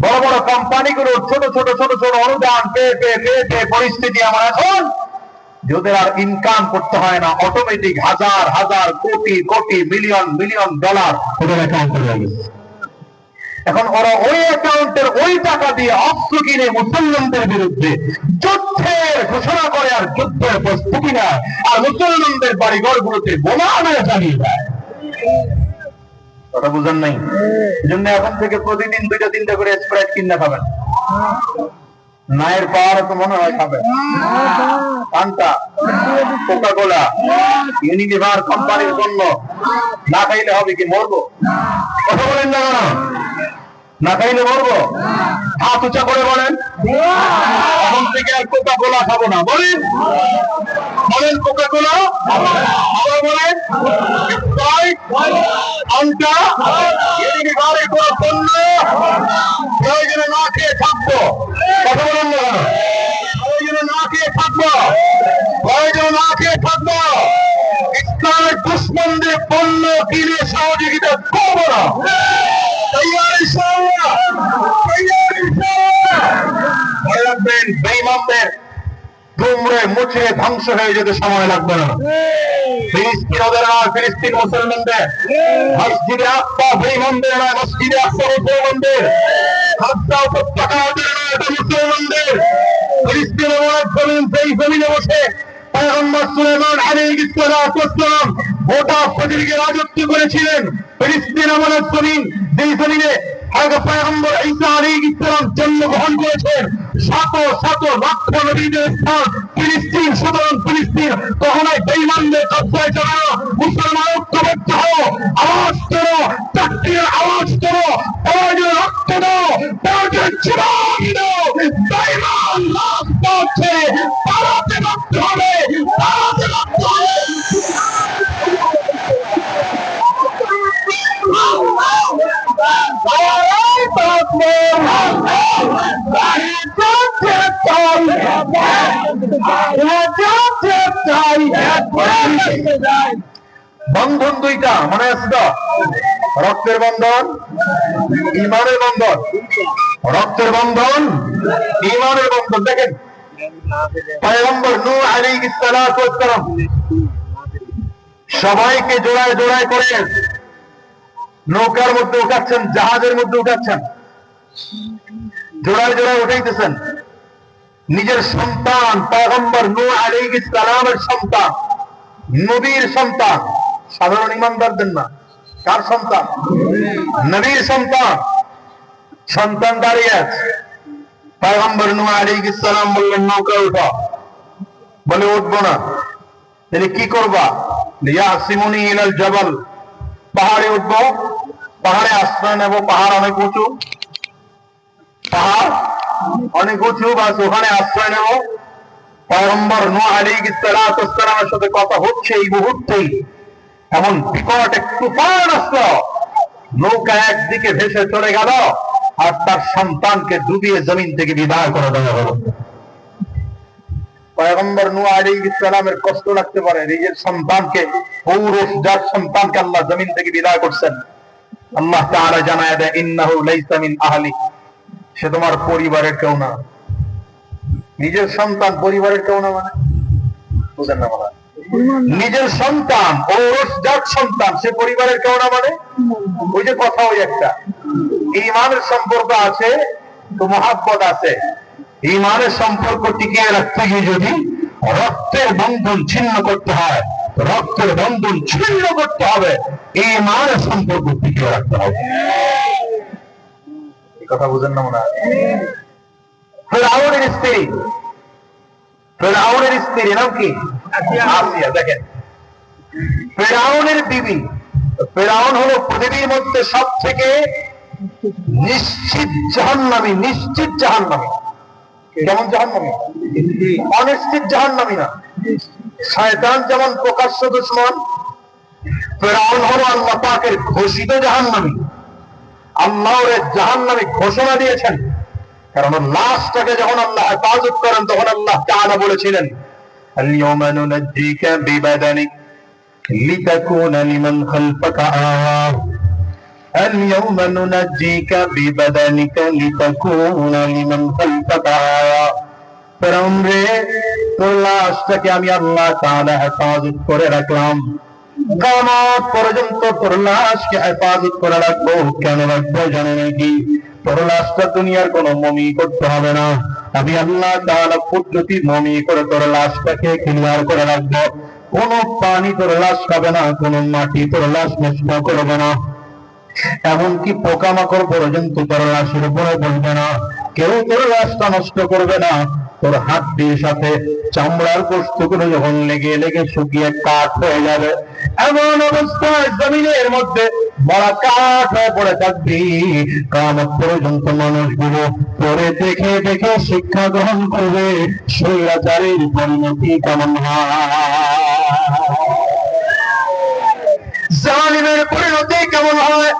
বড় বড় কোম্পানিগুলো ছোট ছোট ছোট ছোট অনুদান পেয়ে পেয়ে পেয়ে পেয়ে পরিস্থিতি আমার এখন যে ওদের আর ইনকাম করতে হয় না, অটোমেটিক হাজার হাজার crore crore million million dollar ওদের অ্যাকাউন্টে হয়ে গেছে। এখন ওরা ওই অ্যাকাউন্টের ওই টাকা দিয়ে অস্ত্র কিনে মুসলমানদের বিরুদ্ধে যুদ্ধের ঘোষণা করে, আর যুদ্ধের প্রস্তুতি নেয়, আর মুসলমানদের বাড়িঘরগুলোতে বোমা মেরে চালিয়ে দেয়। কথা বুঝেন নাই? এই জন্য এখন থেকে প্রতিদিন 2-3টা করে স্প্রাইট কিনে খাবেন। নায়ের পাওয়ার তো মনে হয় খাবেন। ফান্টা, কোকা কোলা, ইউনিলিভার কোম্পানির জন্য না খাইলে হবে কি, মরবো? কথা বলেন না কেন? না খাইলে মরবো? হাত উঁচা করে বলেন, এখন থেকে আর কোকা কোলা খাবো না। বলেন বলেন, কোকা কোলা আবার বলেন, স্প্রাইট, ফান্টা, এদিকে গাড়ি করে পণ্য প্রয়োজনে না খেয়ে থাকবো। কথা বলেন না, প্রয়োজনে না খেয়ে থাকবো, প্রয়োজনে না খেয়ে থাকবো। ইসলামের দুশ্মনদের পণ্য কিনে সহযোগিতা করবো না। তৈয়ার ইনশাআল্লাহ, তৈয়ার ইনশাআল্লাহ। মনে রাখবেন, বেঈমানদের দুমড়ে মুচড়ে ধ্বংস হয়ে যেতে সময় লাগবে না। ফিলিস্তিন ওদের নয়, ফিলিস্তিন মুসলমানদের। মসজিদে আকসা বেঈমানদের নয়, মসজিদে আকসা মুসলমানদের। গাজা উপত্যকা ওদের নয়, এটা মুসলমানদের। ফিলিস্তিনের অনেক জমিন, সেই জমিনে বসে পয়গম্বর সুলাইমান আলাইহিস সালাম গোটা পৃথিবীকে রাজত্ব করেছিলেন। ফিলিস্তিন এমন এক জমিন, যেই জমিনে পয়গম্বর ঈসা আলাইহিস সালাম জন্মগ্রহণ করেছেন। শত শত লক্ষ নবীদের স্থান ফিলিস্তিন। সুতরাং ফিলিস্তিন কখনোই বেঈমানদের কব্জায় যাবে না। মুসলমান ঐক্যবদ্ধ হও, আওয়াজ করো, তাকবীরের আওয়াজ করো, প্রয়োজনে রক্ত দাও, প্রয়োজনে জীবন দাও। বেঈমান লাশ পাচ্ছে, পালাতে বাধ্য হবে, পালাতে বাধ্য হবে। বন্ধন দুইটা মনে আছে তো? রক্তের বন্ধন, ইমানের বন্ধন। রক্তের বন্ধন, ইমানের বন্ধন। দেখেন পয়গম্বর নূহ আলাইহিস সালাম সবাইকে জোড়ায় জোড়ায় করে নৌকার মধ্যে উঠাচ্ছেন, জাহাজের মধ্যে উঠাচ্ছেন, জোড়ায় জোড়ায় উঠাইতেছেন। নিজের সন্তান পয়গম্বর নূহ আলাইহিস সালামের সন্তান, নবীর সন্তান, সাধারণ ইমানদারদের না। কার সন্তান? নবীর সন্তান। সন্তান দাঁড়িয়ে আছে, পয়গম্বর নূহ আলাইহিস সালাম বললেন নৌকা উঠা। বলে উঠবো না। তাহলে কি করবা? লিয়াসিমুনি ইলাল জাবাল, পাহাড়ে উঠবো, পাহাড়ে আশ্রয় নেব। পাহাড় অনেক উঁচু, পাহাড় অনেক উঁচু, বাস ওখানে আশ্রয় নেব। পয়গম্বর নূহ আলাইহিস সালামের সাথে কথা হচ্ছে এই মুহূর্তেই এমন বিকট এক তুফান আসলো, নৌকা একদিকে ভেসে চলে গেল আর তার সন্তানকে ডুবিয়ে জমিন থেকে বিদায় করে দেওয়া হলো। পয়গম্বর নূহ আলাইহিস সালামের কষ্ট লাগতে পারে, নিজের সন্তানকে, পৌরুষ যার সন্তানকে আল্লাহ জমিন থেকে বিদায় করছেন। আল্লাহ তাআলা জানায় দেয়, ইন্নাহু লাইসা মিন আহলি, সে তোমার পরিবারের কেউ না। নিজের সন্তান পরিবারের কেউ না মানে বুঝেন না? বলা নিজের সন্তান, পৌরুষ যার সন্তান, সে পরিবারের কেউ না মানে ওই যে কথা, ওই একটা ঈমানের সম্পর্ক আছে তো মহাব্বত আছে। ঈমানের সম্পর্ক টিকিয়ে রাখতে গিয়ে যদি রক্তের বন্ধন ছিন্ন করতে হয়, রক্তের বন্ধন ছিন্ন করতে হবে, ঈমানের সম্পর্ক টিকিয়ে রাখতে হবে। এই কথা বুঝেন না মনে হয়? ফেরাউনের স্ত্রী, ফেরাউনের স্ত্রী নাম কি? আসিয়া। দেখেন ফেরাউনের বিবি, ফেরাউন হলো পৃথিবীর মধ্যে সব থেকে নিশ্চিত জাহান্নামী, নিশ্চিত জাহান্নামী। কেমন জাহান্নামী? অনিশ্চিত জাহান্নামী না। শয়তান যেমন প্রকাশ্য দুশমন, ফেরাউন হলো আল্লাহ পাকের ঘোষিত জাহান্নামী। আল্লাহ জাহান্নামী ঘোষণা দিয়েছেন, কারণ লাশটাকে যখন আল্লাহ হেফাজত করেন তখন আল্লাহ তাআলা বলেছিলেন, আল-ইয়াওমা নুনাজ্জিকা বিবাদানিক লিতাকুনা লিমান খালফাকা আয়া, আল-ইয়াওমা নুনাজ্জিকা বিবাদানিকা লিতাকুনা লিমান খালফাকা আয়া। ফেরাউন রে, তোর লাশটাকে আমি আল্লাহ তাআলা হেফাজত করে রাখলাম, কিয়ামত পর্যন্ত তোর লাশকে হেফাজত করে রাখবো। কেন রাখবো জানো নাকি? তোর লাশটা দুনিয়ার কোন মমি করতে হবে না, আমি আল্লাহ তাআলা পদ্ধতি মমি করে তোর লাশটাকে ক্লিয়ার করে রাখবো। কোন পানি তোর লাশ খাবে না, কোন মাটি তোর লাশ নষ্ট করবে না, এমনকি পোকামাকড় পর্যন্ত তোর লাশের উপরে বসবে না। কেউ তোর লাশটা নষ্ট করবে না। তোর হাড্ডির সাথে চামড়ার গোশতগুলো যখন লেগে লেগে শুকিয়ে কাঠ হয়ে যাবে, এমন অবস্থায় জমিনের মধ্যে বড় কাঠ হয়ে পড়ে থাকবি। কিয়ামত পর্যন্ত মানুষগুলো পরে দেখে দেখে শিক্ষা গ্রহণ করবে স্বৈরাচারের পরিণতি কেমন হয়, জালিমের পরিণতি কেমন হয়,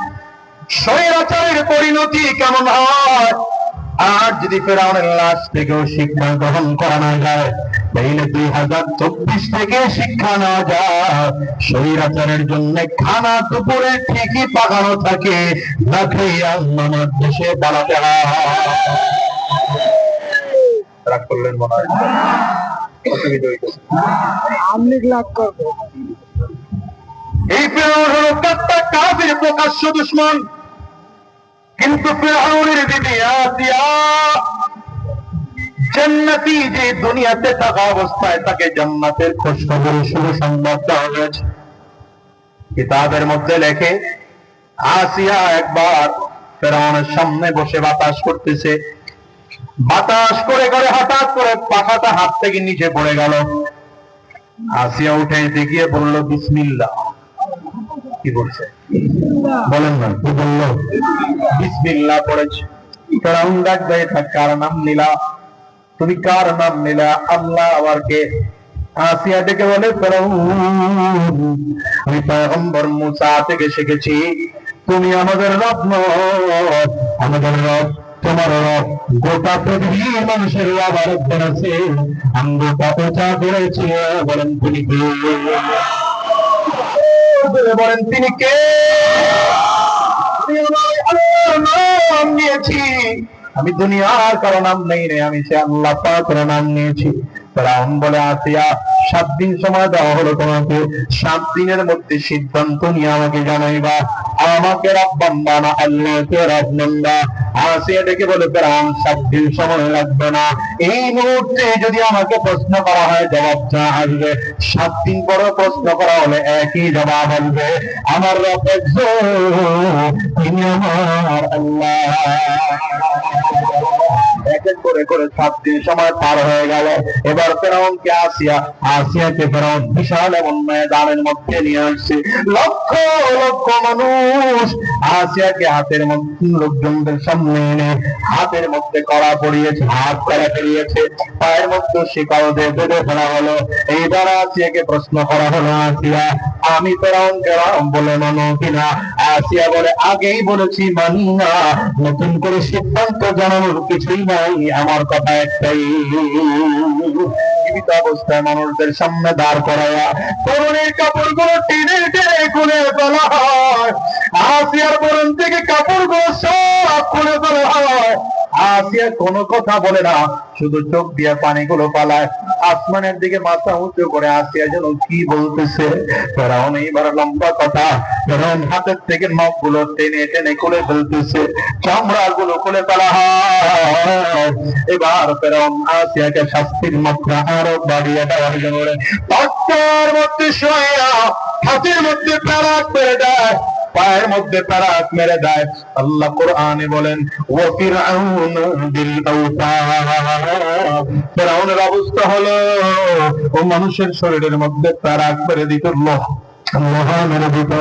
স্বৈরাচারের পরিণতি কেমন হয়। আর যদি ফেরাউনের লাশ থেকেও শিক্ষা গ্রহণ করা না যায়, তাহলে 2024 থেকে শিক্ষা নেওয়া যায় স্বৈরাচারের জন্য খানা দুপুরে ঠিকই পাকানো থাকে, না খেয়ে আমার দেশে পালাতে হয়। রাগ করলেন মনে হয়, অসুবিধা হইতেছে। এই ফেরাউন হলো কাট্টা কাফির, প্রকাশ্য দুশমন। কিন্তু ফেরাউনের বিবি আসিয়া জান্নাতি, যে দুনিয়াতে থাকা অবস্থায় তাকে জান্নাতের খোঁজখবর শুভ সংবাদ দেওয়া হয়েছে। কিতাবের মধ্যে লেখে আসিয়া একবার ফেরাউনের সামনে বসে বাতাস করতেছে, বাতাস করে করে হঠাৎ করে পাখাটা হাত থেকে নিচে পড়ে গেল। আসিয়া উঠে গিয়ে বলল বিসমিল্লাহ। কি বলছে বলেন না, কি বললো? বিসমিল্লাহ পড়েছে। ফেরাউন ডাকবে, কার নাম নিলা? তুমি কার নাম নিলা? আল্লাহ আবার কে? আসিয়া ডেকে বলে, ফেরাউন আমি পয়গম্বর মুসা থেকে শিখেছি, তুমি আমাদের রব নও, আমাদের রব তোমার রব। গোটা পৃথিবী মানুষের রব আরেকজন আছে, আমি গোটা পূজা করেছি। বলেন তিনি কে? বলেন তিনি কে? নাম নিয়েছি আমি, দুনিয়ার কারো নাম নেই রে, আমি সে আল্লাহ পাকের নাম নিয়েছি। ফেরাউন বলে, আসিয়া 7 দিন সময় দেওয়া হলো তোমাকে, 7 দিনের মধ্যে সিদ্ধান্ত নিয়ে আমাকে জানাইবা, আমাকে রব বান্দা না আল্লাহকে রব বান্দা। আসিয়া ডেকে বলে, ফেরাউন 7 দিন সময় লাগবে না, এই মুহূর্তে যদি আমাকে প্রশ্ন করা হয় জবাবটা আসবে, 7 দিন পরে প্রশ্ন করা হলে একই জবাব আসবে, আমার রব একজন, তিনি আমার আল্লাহ। এক এক করে করে 7 দিন সময় পার হয়ে গেল। এবার ফেরাউনকে আসিয়াকে ফেরাউন বিশাল এমন ময়দানের মধ্যে নিয়ে আসছে, লক্ষ লক্ষ মানুষ আসিয়াকে হাতের মধ্যে, লোকজনদের সামনে এনে হাতের মধ্যে কড়া পড়িয়েছে, হাত কড়া পড়িয়েছে, পায়ের মধ্যে শিকল দিয়ে বেঁধে ফেলা হলো। এইবার আসিয়াকে প্রশ্ন করা হলো, আসিয়া আমি ফেরাউনকে রব বলে মানো কিনা? আসিয়া বলে, আগেই বলেছি মানি না, নতুন করে সিদ্ধান্ত জানানোর কিছুই নাই, আমার কথা একটাই। জীবিত অবস্থায় মানুষদের সামনে দাঁড় করায়া তরুণীর কাপড়গুলো টেনে টেনে খুলে ফেলা হয়, আসিয়ার বরণ থেকে কাপড়গুলো সব খুলে ফেলা হয়। আসিয়া কোনো কথা বলে না, শুধু চোখ দিয়ে পানিগুলো পালায়, আসমানের দিকে মাথা উঁচু করে আসিয়া যেন কি বলতেছে। ফেরাউন এইবার লম্বা কথা, ফেরাউন হাতের থেকে নখগুলো টেনে টেনে খুলে ফেলতেছে, চামড়াগুলো খুলে ফেলা হয়। এবার ফেরাউন আসিয়াকে শাস্তির মাত্রা আরো বাড়িয়ে দেওয়ার জন্য তক্তার মধ্যে শোয়া হাতের মধ্যে প্যারাক মেরে দেয়, পায়ের মধ্যে প্যারাক মেরে দেয়। আল্লাহ কোরআনে বলেন, ও ফিরআউন বিল আওতাদ, ফিরআউনের অবস্থা হলো ও মানুষের শরীরের মধ্যে প্যারাক মেরে দিত, মেরে দিত।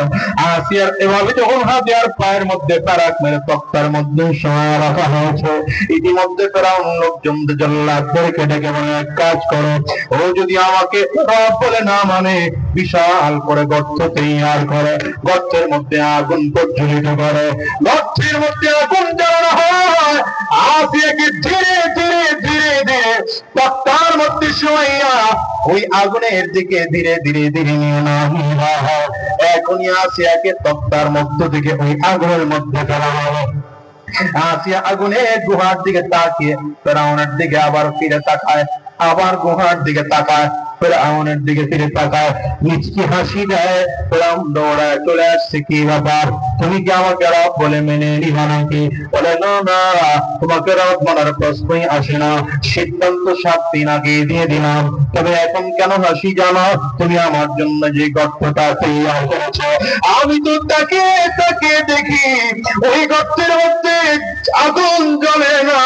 আসিয়ার এভাবে যখন হাতে আর পায়ের মধ্যে প্যারাক মেরে তক্তার মধ্যে শোয়া রাখা হয়েছে, ইতিমধ্যে ফেরাউন লোকজনদের জল্লাদদেরকে ডেকে বলে, এক কাজ করো, ও যদি আমাকে রব বলে না মানে, বিশাল করে গর্ত তৈরি করে, গর্তের মধ্যে আগুন প্রজ্বলিত করে, গর্তের মধ্যে আগুন জ্বালানো হয়। আসিয়াকে ধীরে ধীরে ধীরে ধীরে তক্তার মধ্যে শোয়াইয়া ওই আগুনের দিকে ধীরে ধীরে ধীরে নিয়ে না হয়। এখনই আসিয়াকে তক্তার মধ্য থেকে ওই আগুনের মধ্যে ফেলা হলো। আসিয়া আগুনের গুহার দিকে তাকিয়ে ফেরাউনের দিকে আবার ফিরে তাকায়, আবার গুহার দিকে তাকায়, ফেরাউনের দিকে ফিরে তাকায়, মিচকি হাসি দেয়। ফেরাউন দৌড়ায় চলে আসছে, কি ব্যাপার, তুমি কি আমাকে রব বলে মেনে নিবা নাকি? বলে, না না, তোমাকে রব মানার প্রশ্নই আসে না, সিদ্ধান্ত 7 দিন আগে দিয়ে দিলাম, তবে এখন কেন হাসি জানো? তুমি আমার জন্য যে গর্তটা তৈরি করেছো, আমি তো তাকে তাকে দেখি ওই গর্তের মধ্যে আগুন জ্বলে না,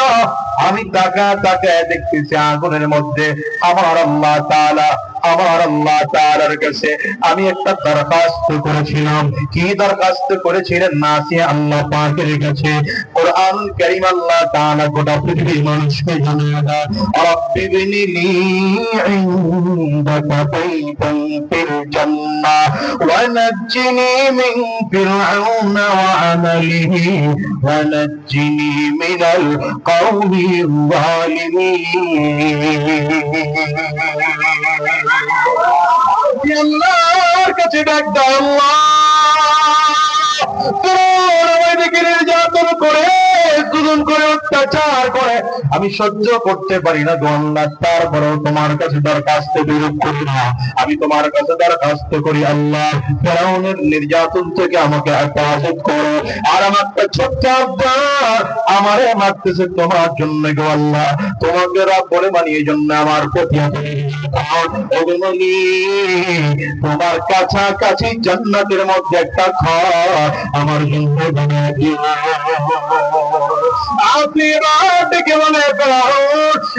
আমি তাকা তাকায় দেখতেছি আগুনের মধ্যে আমার আল্লাহ তাআলা আমার আল্লাহ তাআলার কাছে আমি একটা দরখাস্ত করেছিলাম। কি দরখাস্ত করেছিলেন? নাসিয়া আল্লাহ পাকের কাছে কোরআন কারীম আল্লাহ তাআলা গোটা পৃথিবীর মানুষকে জানিয়ে দেয়, রব্বি বিনিলি ইনদাকা বাইতান ফিল জান্নাহ ওয়া নাজ্জিনি মিন ফিরআউনা ওয়া আমালিহি ওয়া নাজ্জিনি মিনাল কওমিল যালিমিন। আল্লাহর কাছে ডাক দাও, আল্লাহ নির্যাতন করে, জুলুম করে, অত্যাচার করে আমি সহ্য করতে পারি না গো আল্লাহ, তারপরেও তোমার কাছে দরখাস্ত বিরোধ করি না, আমি তোমার কাছে দরখাস্ত করি আল্লাহ ফেরাউনের নির্যাতন থেকে আমাকে হেফাজত করো। আর আমার একটা ছোট্ট আবদার, আমারে মারতেছে তোমার জন্য গো আল্লাহ, তোমাকে রব বলে মানি, এই জন্য আমার প্রতি তোমার কাছাকাছি জান্নাতের মধ্যে একটা ঘর আমার জন্য বানিয়ে দিও।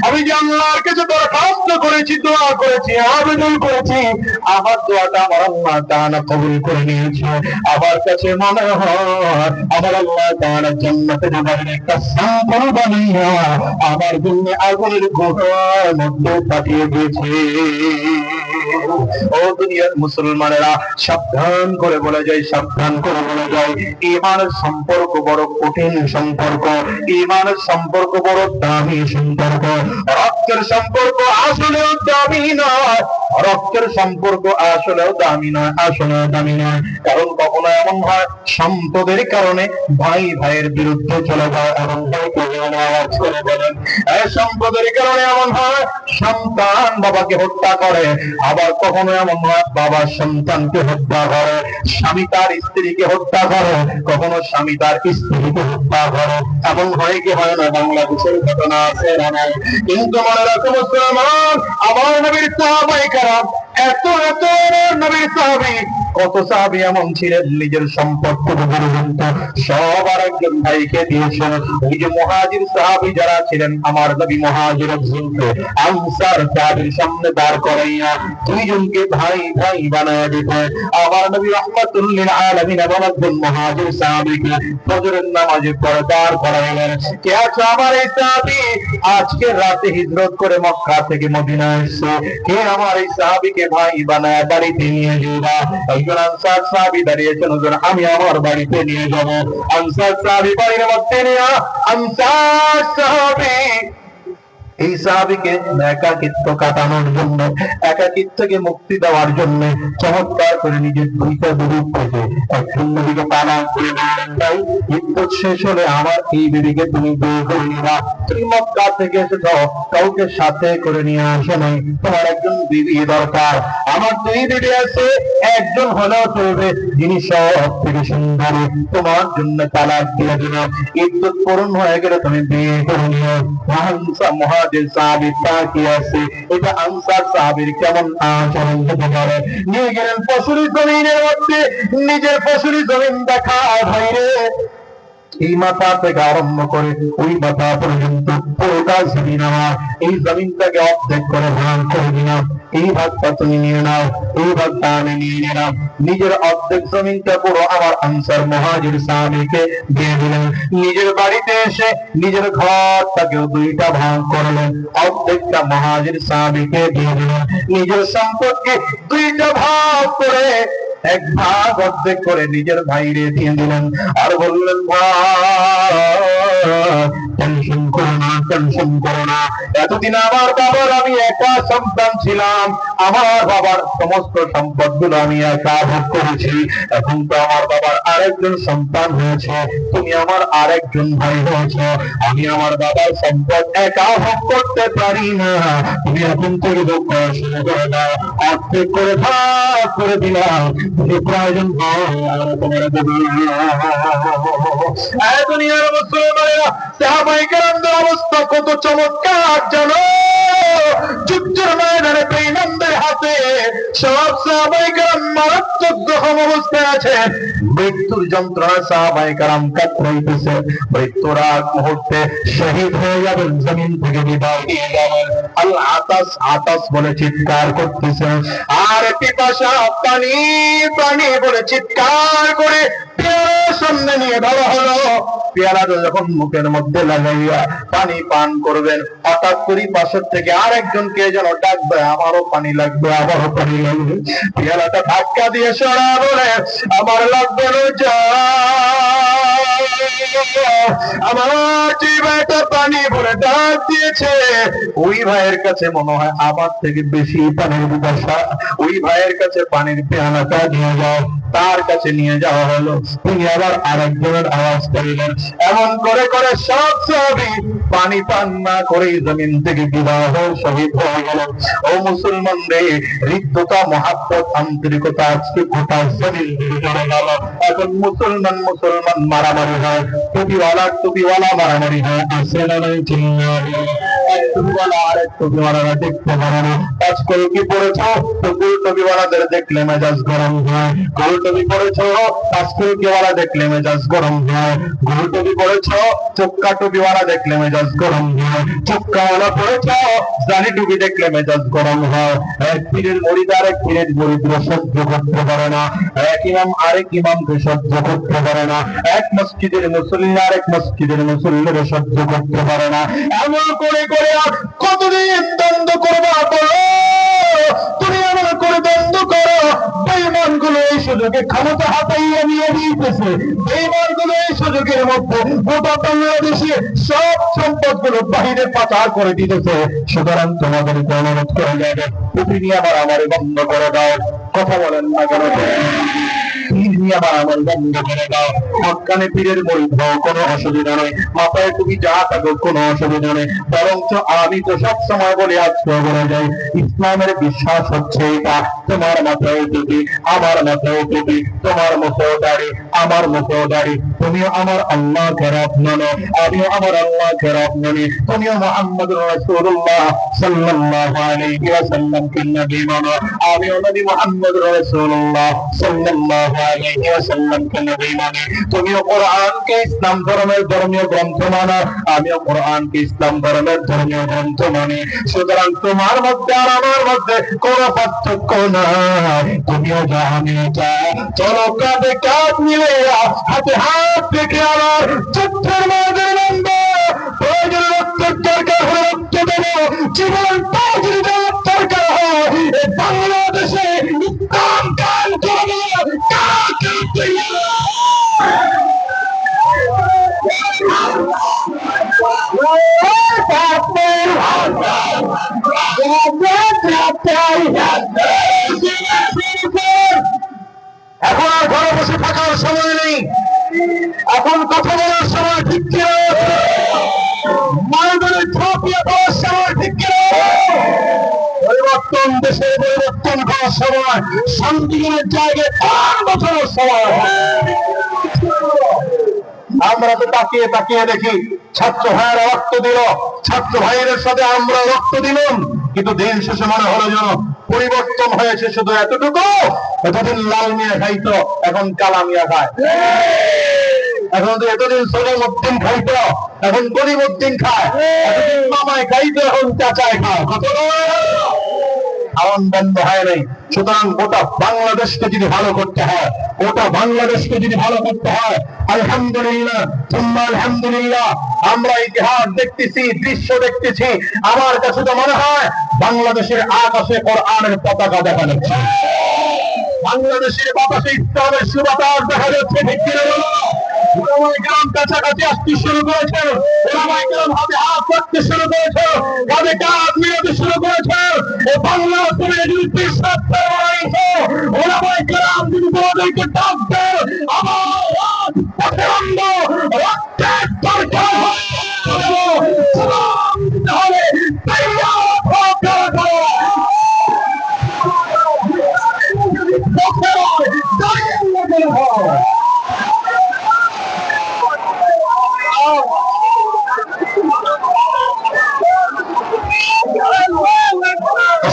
আমি যে আল্লাহর কাছে দরখাস্ত করেছি, দোয়া করেছি, আবেদন করেছি, আমার দোয়াটা আমার আল্লাহ তাআলা কবুল করে নিয়েছে। আমার কাছে মনে হয় আমার আল্লাহ তাআলা জান্নাতের বাইরে একটা সাগর বানিয়ে আমার জন্য আগুনের গুহার মধ্যে পাঠিয়ে দিয়েছে। ও দুনিয়ার মুসলমানেরা, সাবধান করে বলে যায়, সাবধান করে বলে যায়, ঈমানের সম্পর্ক বড় কঠিন সম্পর্ক, ঈমানের সম্পর্ক বড় দামি সম্পর্ক। রক্তের সম্পর্ক আসলেও দামি নয়, রক্তের সম্পর্ক আসলেও দামি নয়, আসলেও দামি নয়। কারণ কখনো এমন হয় সম্পদের কারণে ভাই ভাইয়ের বিরুদ্ধে চলে যায়, এমন ছেড়ে বলেন। সম্পদের কারণে এমন হয় সন্তান বাবাকে হত্যা করে, আবার কখনো এমন হয় বাবা সন্তানকে হত্যা করে, স্বামী তার স্ত্রীকে হত্যা করে, কখনো স্বামী তার স্ত্রীকে হত্যা করে। এমন হয় কি হয় না? বাংলাদেশের ঘটনা আছে না নাই? কিন্তু মনে রাখো মুসলমান, আমার নবীর সাহাবায়ে কেরাম এত এত নবীর সাহাবী, কত সাহাবী এমন ছিলেন নিজের সম্পদটুকু পর্যন্ত সব আরেকজন ভাইকে দিয়েছেন। ওই যে মুহাজির সাহাবী যারা ছিলেন, আমার নবী মুহাজির একজনকে আনসার সাহাবীর সামনে দাঁড় করাইয়া দুইজনকে ভাই ভাই বানায় দিতেন। আমার নবী রাহমাতুল লিল আলামিন এমন একজন মুহাজির সাহাবীকে ফজরের নামাজে পড়ে দাঁড় করাইলেন। কে আছে আমার এই সাহাবী? আজকে রাতে হিজরত করে মক্কা থেকে মদিনায় এসেছে, কে আমার এই সাহাবীকে ভাই বানায় বাড়িতে নিয়ে যাবা? একজন আনসার সাহাবী দাঁড়িয়েছেন, হুজুর আমি আমার বাড়িতে নিয়ে যাব। আনসার সাহাবী বাড়ির মধ্যে নিয়ে, আনসার সাহাবী এই সাহাবীকে একাকিত্ব কাটানোর জন্য, একাকিত্বকে মুক্তি দেওয়ার জন্য চমৎকার করে নিজের দুইটা বিবি থেকে একজন বিবিকে পালন করে দিলেন। তাই ইদ্যত শেষ হলে আমার এই বিবিকে তুমি বিয়ে করে নিবা। তুমি মক্কা থেকে এসেছ, কাউকে সাথে করে নিয়ে আসো নাই, তোমার একজন বিবি দরকার। আমার দুই বিবি আছে, একজন হলেও চলবে যিনি সব থেকে সুন্দর, তোমার জন্য তালাক দিয়ে দিলাম। ইদ্যত পূরণ হয়ে গেলে তুমি বিয়ে করে নিও। মুহাজির সাহাবী তাকিয়ে আছে, এটা আনসার সাহাবীর কেমন আচরণ হতে পারে। নিয়ে গেলেন ফসলি জমিনের মধ্যে, নিজের ফসলি জমিন দেখা ভাইরে, এই মাথা থেকে আরম্ভ করে ওই মাথা পর্যন্ত পুরোটা জমিন আমার, এই জমিনটাকে অর্ধেক করে ভাগ করে দিলাম, এই ভাগটা তুমি নিয়ে নাও, এই ভাগটা আমি নিয়ে নিলাম। নিজের অর্ধেক জমিনটা পুরো আমার আনসার মুহাজির সাহাবীকে দিয়ে দিলেন। নিজের বাড়িতে এসে নিজের ঘরটাকেও দুইটা ভাগ করলেন, অর্ধেকটা মুহাজির সাহাবীকে দিয়ে দিলেন। নিজের সম্পদকে দুইটা ভাগ করে এক ভাগ অর্ধেক করে নিজের ভাইরে দিয়ে দিলেন। আর বললেন, টেনশন করো না, টেনশন করো না, এতদিন আমার বাবার আমি একা সন্তান ছিলাম, আমার বাবার সমস্ত সম্পদ গুলো আমি একা ভোগ করেছি, এখন তো আমার বাবার আরেকজন সন্তান হয়েছে, তুমি আমার আরেকজন ভাই হয়েছ, আমি আমার বাবার সম্পদ একা ভোগ করতে পারি না, তুমি এখন থেকে ভোগ করা শুরু করে দাও। অর্ধেক করে ভাগ করে দিলাম, তুমি প্রয়োজন হয় তোমার দুনিয়ার মুসলমানেরা, সাহাবায়ে কেরামদের অবস্থা কত চমৎকার জানো? যুদ্ধের ময়দানে বেঈমানদের হাতে সব সাহাবায়ে কেরাম মারাত্মক জখম অবস্থায় আছে। মৃত্যুর যন্ত্রণা সাহাবায়ে কেরাম কাতরাইতেছে। মৃত্যুর আগ মুহূর্তে শহীদ হয়ে যাবেন, জমিন থেকে বিদায় নিয়ে যাবেন। আল আতাস, আতাস বলে চিৎকার করতেছে, আর পিপাসা, পানি পানি বলে চিৎকার করে পেয়ালা সামনে নিয়ে ধরা হলো। পেয়ালাটা যখন মুখের মধ্যে লাগাইয়া পানি পান করবেন, হঠাৎ করে পাশের থেকে আরেকজনকে যেন ডাকবে, আমারও পানি লাগবে, আমারও পানি লাগবে। পেয়ালাটা ধাক্কা দিয়ে সরা বলে, আমার লাগবে না, যা আমার যে ভাইটা পানি ভরে ডাক দিয়েছে, ওই ভাইয়ের কাছে মনে হয় আমার থেকে বেশি পানির পিপাসা। ওই ভাইয়ের কাছে পানির পেয়ালাটা নিয়ে যাও। তার কাছে নিয়ে যাওয়া হলো। তিনি আবার আরেকজনের আওয়াজ করিলেন। এমন করে করে সব সাহাবী পানি পান না করেই জমিন থেকে বিদায় হয়ে শহীদ হয়ে গেল। ও মুসলমান রে, হৃদ্যতা, মহাব্বত, আন্তরিকতা আজকে গোটা জমিন থেকে চলে গেল। এখন মুসলমান মুসলমান মারামারি হয়, টুপিওয়ালা মারামারি হয়, আসে না নাই? এক টুপিওয়ালা আরেক টুপিওয়ালারা দেখতে পারে না। আজকাল কি পড়েছ? গোল টুপিওয়ালাদের দেখলে মেজাজ গরম হয়। গোল টুপি পড়েছ, আজকাল কেওয়ালা দেখলে মেজাজ গরম হয়। গোল টুপি পড়েছ, চোক্কা টুপিওয়ালা দেখলে মেজাজ গরম হয়। চোক্কাওয়ালা পড়েছ, জানি টুপি দেখলে মেজাজ গরম হয়। এক পীরের মুরিদ আরেক পীরের মুরিদরা সহ্য করতে পারে না। এক ইমাম আরেক ইমামকে সহ্য করতে পারে না। এক মসজিদের মুসল্লি আরেক মসজিদের মুসল্লিরা সহ্য করতে পারে না। এমন করে করে আর কতদিন দ্বন্দ্ব করবা? বলো, তুমি এমন করে দ্বন্দ্ব করো, বেঈমান গুলো এই সুযোগে ক্ষমতা হাতাইয়া নিয়ে দিতেছে। বেঈমান গুলো এই সুযোগের মধ্যে গোটা বাংলাদেশে সব সম্পদ গুলো বাহিরে পাচার করে দিতেছে। সুতরাং তোমাদেরকে অনুরোধ করে যাবে, টুপি নিয়ে আবার আমার বন্ধ করে দাও। কথা বলেন না কেন? পীর নিয়ে আবার আমার বন্ধ করে দাও। মক্কানে পীরের মুরিদ হও, কোনো অসুবিধা নেই। মাথায় টুপি যা থাকুক, কোনো অসুবিধা নেই। বরঞ্চ আমি তো সব সময় বলি, আজকে বলে যাই, ইসলামের বিশ্বাস হচ্ছে এটা, তোমার মাথায় টুপি, আমার মাথায় টুপি, তোমার মুখেও দাড়ি, আমার মুখেও দাড়ি। তুমিও আমার আল্লাহকে রব মানো, আমিও আমার আল্লাহকে রব মানি। তুমিও মুহাম্মদুর রাসূলুল্লাহ সাল্লাল্লাহু আলাইহি ওয়াসাল্লামকে নবী মানো, আমিও নবী মুহাম্মদুর রাসূলুল্লাহ সাল্লাল্লাহু আলাইহি ওয়াসাল্লামকে নবী মানি। তুমিও কোরআনকে ইসলাম ধর্মের ধর্মীয় গ্রন্থ মানো, আমিও কোরআনকে ইসলাম ধর্মের ধর্মীয় গ্রন্থ মানি। সুতরাং তোমার মধ্যে আর আমার মধ্যে কোনো পার্থক্য নাই। তুমিও যা, আমিও যা। চলো কাঁধে কাঁধ মিলে, হাতে হাত রেখে আমার যুদ্ধের ময়দানে নামবো। প্রয়োজনে রক্তের দরকার হলে রক্ত দেবো, জীবন তাও যদি দেওয়ার দরকার হয় এই বাংলাদেশে ইসলাম কায়েম করবো। কাকে তৈরি? এখন আর ঘরে বসে থাকার সময় নেই, এখন কথা বলার সময়, ঠিক কিনা? ময়দানে ঝাঁপিয়ে পড়ার সময়, ঠিক কিনা? পরিবর্তন, দেশের পরিবর্তন করার সময়, শান্তির জায়গায় প্রাণ বাঁচানোর সময়। আমরা তো তাকিয়ে তাকিয়ে দেখি, ছাত্র ভাইয়েরা রক্ত দিল, ছাত্র ভাইয়ের সাথে আমরা রক্ত দিলাম, কিন্তু দিন শেষে মনে হলো যেন পরিবর্তন হয়েছে শুধু এতটুকু, এতদিন লাল মিয়া খাইতো, এখন কালা মিয়া খায়। এখন তো এতদিন সলিমউদ্দিন খাইতো, এখন করিমউদ্দিন খায়। এতদিন মামায় খাইতো, এখন চাচায় খায়। খাওয়ান বন্ধ হয় নাই। সুতরাং গোটা বাংলাদেশকে যদি ভালো করতে হয়, গোটা বাংলাদেশকে যদি ভালো করতে হয়, আলহামদুলিল্লাহ সুম্মা আলহামদুলিল্লাহ, আমরা ইতিহাস দেখতেছি, দৃশ্য দেখতেছি। আমার কাছে তো মনে হয় বাংলাদেশের আকাশে কোরআনের পতাকা দেখা যাচ্ছে, বাংলাদেশের বাতাসে ইসলামের সুবাতাস দেখা যাচ্ছে। ঠিক কিনা বলো? ওলামায়ে কেরাম কাছাকাছি আসতে শুরু করেছে, ওলামায়ে কেরাম হাতে হাত রাখতে শুরু করেছে, কাঁধে কাঁধ মিলাতে শুরু করেছে। ও বাংলা জমিনে যদি বিশ্বাস করেছে, ওলামায়ে কেরাম যদি তোমাদেরকে ডাক দেয়, আমার পথে অন্ধ রক্তের দরকার হবে,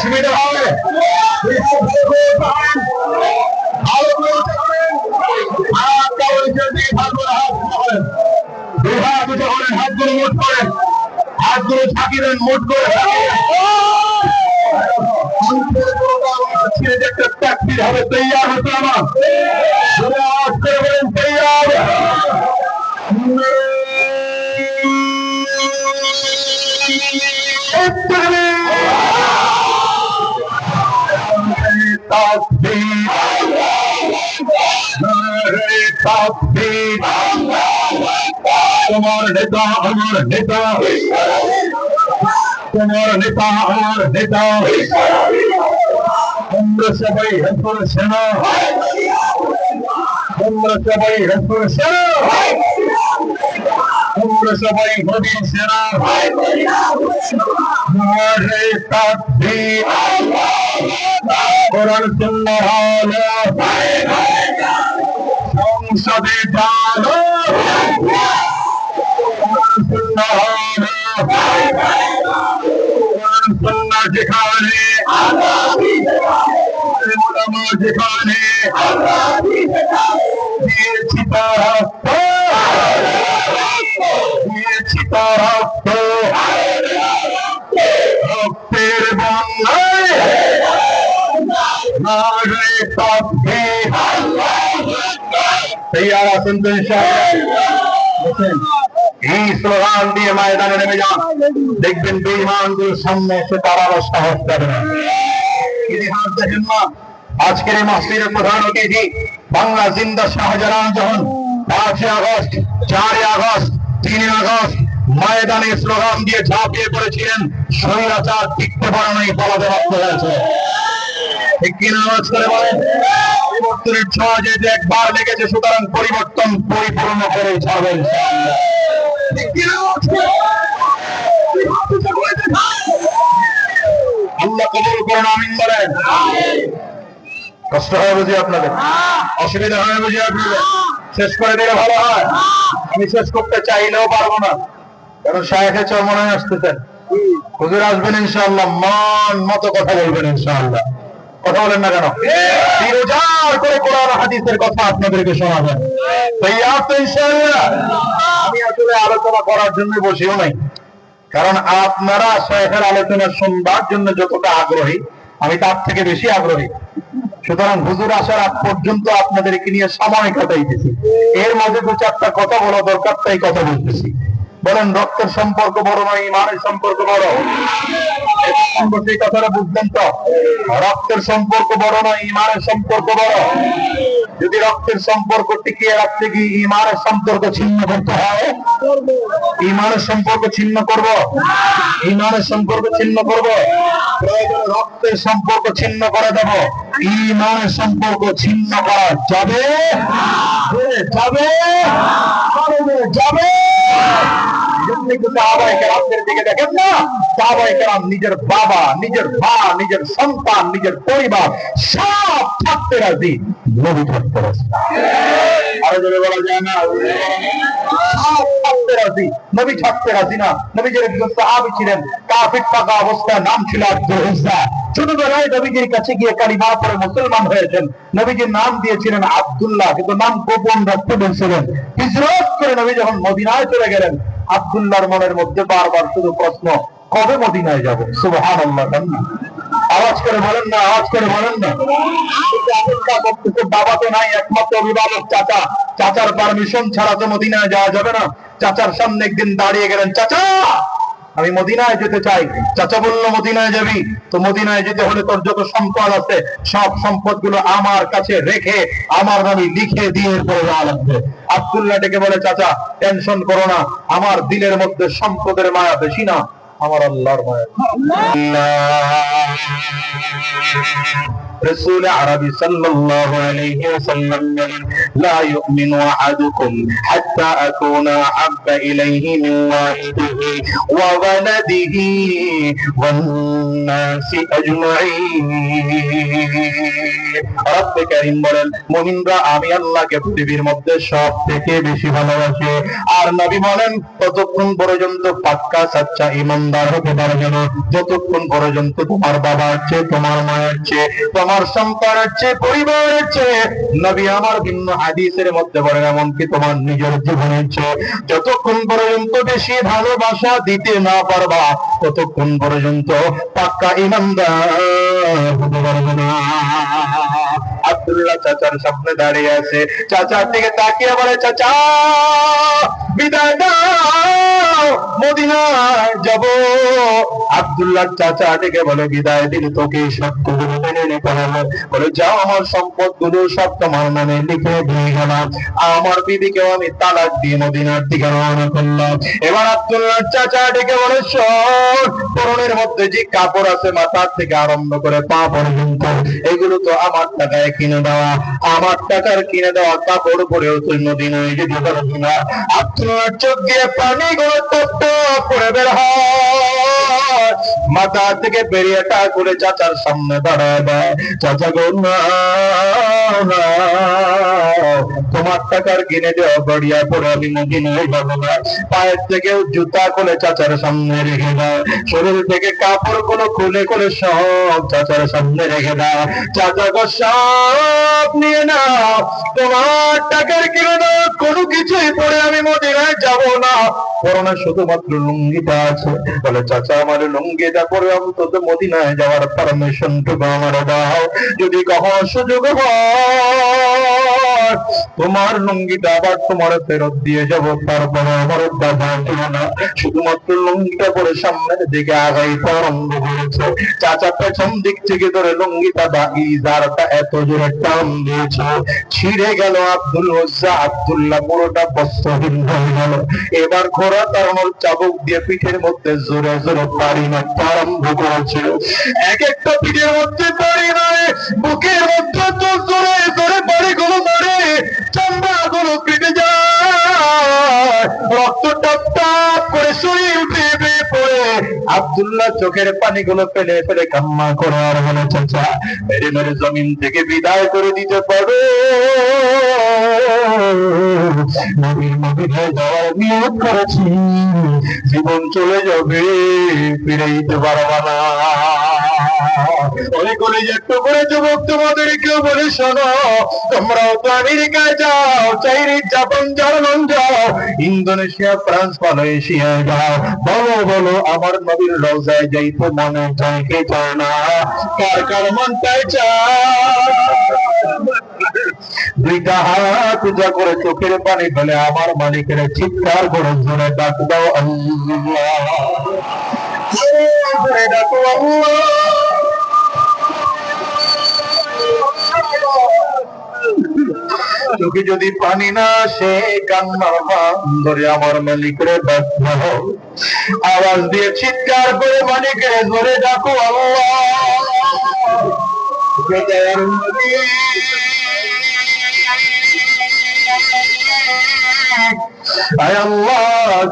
অসুবিধা হবে? হাতগুলো মোট করেন, হাতগুলো থাকি দেন মোট করে চাকরির হবে তৈয়ার হতো আমার আওয়াজ করে বলেন তৈয়ার। তোমার নেতা আমার নেতা, তোমার নেতা আমার নেতা, তোমরা সবাই হেফর সেনা, তোমরা সবাই হেফর সেনা, তোমরা সবাই নবীর সেনা। নারে তাকবীর, কোরআন সুন্নাহ আলো, সংসদে জানো, কোরআন সুন্নাহ আলো, কোরআন সুন্নাহ যেখানে, উলামা যেখানে, দিয়েছি তার রক্ত, দিয়েছি তার রক্ত, রক্তের বন্যায় নারে তাকবীর। তৈয়ার আছেন তো ইনশাআল্লাহ? এই স্লোগান দিয়ে ময়দানে নেমে যান, দেখবেন বেঈমানদের সামনে এসে দাঁড়ানোর সাহস পাবে না। ইতিহাস দেখেন না, আজকের এই মসজিদের প্রধান অতিথি বাংলা জিন্দা শাহজালাল যখন 5 আগস্ট, 4 আগস্ট, 3 আগস্ট ময়দানে স্লোগান দিয়ে ঝাঁপিয়ে পড়েছিলেন, স্বৈরাচার টিকতে পারে নাই, পালাতে বাধ্য হয়েছে। ঠিক কিনা আওয়াজ করে বলেন? পরিবর্তনের ছোঁয়া যেহেতু একবার লেগেছে, সুতরাং পরিবর্তন পরিপূর্ণ করে ছাড়বেন। আল্লাহ কবুল করুন, আমিন বলেন। কষ্ট হয় বুঝি আপনাদের? অসুবিধা হয় বুঝি আপনাদের? শেষ করে দিলে ভালো হয়। আমি শেষ করতে চাইলেও পারবো না, কারণ শায়েখে চরমনায় আসতেছেন, হুজুর আসবেন ইনশাআল্লাহ, মন মতো কথা বলবেন ইনশাআল্লাহ। কথা বলেন না কেন? তিরোজার করে কোরআন হাদিসের কথা আপনাদেরকে শোনাবেন। তৈয়ার তো ইনশাআল্লাহ? আমি আসলে আলোচনা করার জন্য বসেও নাই, কারণ আপনারা শায়েখের আলোচনা শুনবার জন্য যতটা আগ্রহী, আমি তার থেকে বেশি আগ্রহী। সুতরাং হুজুর আসার আগ পর্যন্ত আপনাদেরকে নিয়ে সময় কাটাইতেছি, এর মাঝে 2-4টা কথা বলা দরকার, তাই কথা বলতেছি। বলেন, রক্তের সম্পর্ক বড় নয়, ইমানের সম্পর্ক বড়? সেই কথাটা বুঝলেন তো? রক্তের সম্পর্ক বড় নয়, ইমানের সম্পর্ক বড়। যদি রক্তের সম্পর্ক টিকিয়ে রাখতে গিয়ে ইমানের সম্পর্ক ছিন্ন করতে হয়, ইমানের সম্পর্ক ছিন্ন করব, ইমানের সম্পর্ক ছিন্ন করব, প্রয়োজনে রক্তের সম্পর্ক ছিন্ন করে দেব, ইমানের সম্পর্ক ছিন্ন করা যাবে যাবে যাবে। দেখেন না, সাহাবায়ে কেরাম নিজের বাবা, নিজের মা, নিজের সন্তান, নিজের পরিবার সব থাকতে রাজি, নবী থাকতে রাজি। আরো জোরে বলা যায় না? সব থাকতে রাজি, নবী থাকতে রাজি না। নবীজির একজন সাহাবী ছিলেন, কাফির থাকা অবস্থায়, নাম ছিল আব্দুল উজ্জা। ছোটবেলায় নবীজির কাছে গিয়ে কালিমা পড়ে মুসলমান হয়েছেন। নবীজির নাম দিয়েছিলেন আব্দুল্লাহ, কিন্তু নাম গোপন রাখতে বলছিলেন। হিজরত করে নবী যখন মদিনায় চলে গেলেন, আব্দুল্লাহর মনের মধ্যে বারবার শুধু প্রশ্ন, কবে মদিনায় যাব? সুবহানাল্লাহ। আওয়াজ করে বলেন না, আওয়াজ করে বলেন না। বাবা তো নাই, একমাত্র অভিভাবক চাচা। চাচার পারমিশন ছাড়া তো মদিনায় যাওয়া যাবে না। চাচার সামনে একদিন দাঁড়িয়ে গেলেন, চাচা আমি মদিনায় যেতে চাই। চাচা বলল, মদিনায় যাবি? তো মদিনায় যেতে হলে তোর যত সম্পদ আছে সব সম্পদ গুলো আমার কাছে রেখে আমার নামে লিখে দিয়ে পরে যাওয়া লাগবে। আব্দুল্লাহ ডেকে বলে, চাচা টেনশন করো না, আমার দিলের মধ্যে সম্পদের মায়া বেশি না, আমার আল্লাহর মায়া। রাসূল আরবি সাল্লাল্লাহু আলাইহি ওয়াসাল্লাম বলেন, লা ইউমিনু আহাদুকুম হাত্তা আকুনা আহাব্বা ইলাইহি মিন ওয়ালিদিহি ওয়া ওয়ালাদিহি ওয়ান নাসি আজমাইন। রব্বে কারীম বলেন, মুমিনরা আমি আল্লাহকে পৃথিবীর মধ্যে সব থেকে বেশি ভালোবাসে। আর নবী বলেন, ততক্ষণ পর্যন্ত পাক্কা সাচ্চা ঈমান ইমানদার হতে পারবে না যতক্ষণ পর্যন্ত তোমার বাবার চেয়ে, তোমার মায়ের চেয়ে, তোমার সন্তানের চেয়ে, পরিবারের চেয়ে, নবী আমার ভিন্ন হাদিসের মধ্যে বলেন এমনকি তোমার নিজের জীবনের চেয়ে যতক্ষণ পর্যন্ত বেশি ভালোবাসা দিতে না পারবা ততক্ষণ পর্যন্ত পাক্কা ইমানদার হতে পারবে না। আব্দুল্লাহ চাচার সামনে দাঁড়িয়ে আছে, চাচার দিকে তাকিয়ে বলে, চাচা বিদায় দাও, মদিনায় যাব। আব্দুল্লাহ চাচা ডেকে বলে, বিদায় দিলে তোকে সবগুলো মেনে নিতে হবে। বলে, যাও, আমার সম্পদ গুলো সব তোমার নামে লিখে দিয়ে গেলাম, আমার বিবিকেও আমি তালাক দিয়ে মদিনার দিকে রওনা করলাম। এবার আব্দুল্লাহ চাচা ডেকে বলে, শোন, পরনের মধ্যে যে কাপড় আছে মাথার থেকে আরম্ভ করে পা পর্যন্ত, এগুলো তো আমার টাকায় কিনে দেওয়া, আমার টাকার কিনে দেওয়া কাপড় পরেও তুই মদিনায় যেতে পারবি না। আব্দুল্লাহ চোখ দিয়ে পানি গুলো টপ টপ করে বের হয়, মাথা থেকে বেরিয়ে টা করে চাচার সামনে দাঁড়ায় দেয়। চাচা গো, না, তোমার টাকার কিনে দেওয়া গড়িয়া পরে আমি মদিনায় যাবো না। পায়ের থেকে জুতা খুলে চাচার সামনে রেখে দেয়, শরীর থেকে কাপড় গুলো খুলে খুলে সব চাচার সামনে রেখে দেয়। চাচা গো, সব নিয়ে নাও, তোমার টাকার কিনে দেওয়া কোনো কিছুই পরে আমি মদিনায় যাব না, পরনে শুধুমাত্র লুঙ্গিটা আছে। বলে, চাচা আমার লুঙ্গিটা পরে অন্তত মদিনায় যাওয়ার পারমিশন টুকু আমার দাও, যদি কখনো সুযোগ হয় তোমার লুঙ্গিটা আবার তোমার ফেরত দিয়ে যাব, তারপরে আমার বাধা দিও না। শুধুমাত্র লুঙ্গিটা পরে সামনের দিকে আগাইতে আরম্ভ করেছে। চাচা পেছন দিক থেকে ধরে লুঙ্গিটা বা ইজারটা এত জোরে টান দিয়েছে, ছিঁড়ে গেল। আব্দুল্লাহ পুরোটা বস্ত্রহীন হয়ে গেল। এবার ঘোড়া তাড়ানোর চাবুক দিয়ে পিঠের মধ্যে জোরে জোরে পাড়ি মারতে আরম্ভ করেছে। এক একটা পিঠের মধ্যে পাড়ি মারে, বুকের মধ্যে তো জোরে জোরে পাড়ি গুলো মারে, চামড়া গুলো কেটে যায়, রক্ত টপ টপ করে শরীর বেয়ে পড়ে। আব্দুল্লাহ চোখের পানি গুলো ফেলে ফেলে কান্না করে আর বলে, চাচা মেরে মেরে জমিন থেকে বিদায় করে দিতে পারো, নবীর মদিনায় যাওয়ার নিয়ত করেছি, জীবন চলে যাবে, ফিরে দিতে পারবা না। ওই কলেজের টুকরো যুবক তোমাদেরকে বলে, শোনো, তোমরাও তো আমেরিকায় যাও, চাইনিজ, জাপান, জার্মান যাও, ইন্দোনেশিয়া, ফ্রান্স, মালয়েশিয়া যাও, বলো বলো আমার নবীর রওজায় যাইতে মনে চায় কে চায় না? কার কার মনটাই চায়? দুইটা হাত উঁচা করে চোখের পানি ফেলে আমার মালিকের চিৎকার করে জোরে ডাক দাও, আল্লাহ, জোরে ডাকো আল্লাহ। চোখে যদি পানি না আসে, কান্নার ধরে আমার মালিকের ডাক দাও, আওয়াজ দিয়ে চিৎকার করে মালিকের জোরে ডাকো আল্লাহ।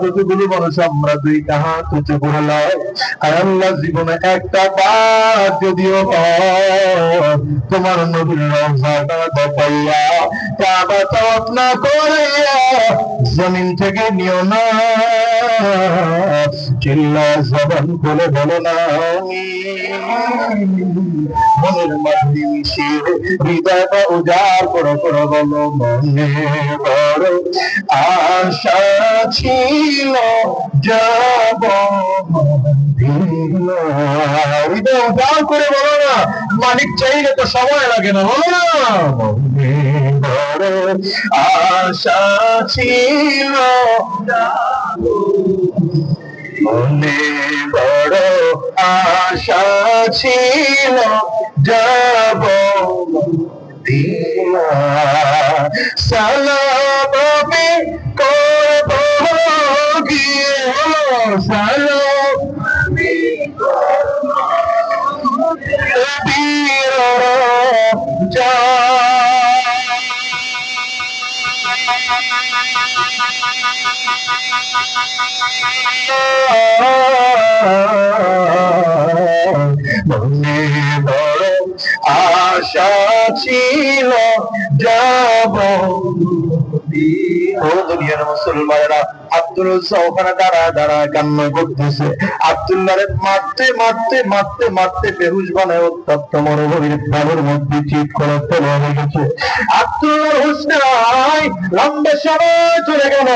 যতগুলো মানুষ আমরা দুইটা হাত উঁচু করলাম, আল্লাহ জীবনে একটা বার যদিও তোমার নবীর রওজাটা দেখাইয়া, কাবা তাওয়াফ না করিয়া জমিন থেকে নিও না, চিল্লা জবান খুলে বলো না মনের মাঝে মিশিয়ে হৃদয়টা উজাড় করো করো বলো, মনে বড় আশা ছিল যাব হৃদয় উজাড় করে বলো না, মালিক চাইলে তো সময় লাগে না, বলো না মনে বড় আশা ছিল, মনে বড় আশা ছিল যাব মদিনা, সালাম আমি করব গিয়ে, সালাম আমি করব যা মনে বড় আশা ছিল যাব ও দুনিয়ার মুসলমানেরা, আব্দুল উজ্জা ওখানে দাঁড়ায় দাঁড়ায় কান্না করতেছে। আব্দুল্লাহরে মারতে মারতে মারতে মারতে বেহুশ বানায় উত্তপ্ত মরুভূমির প্রাণের মধ্যে চিৎ করে ফেলে হয়ে গেছে। আব্দুল্লাহর হুঁশ নাই, লম্বা সময় চলে গেল।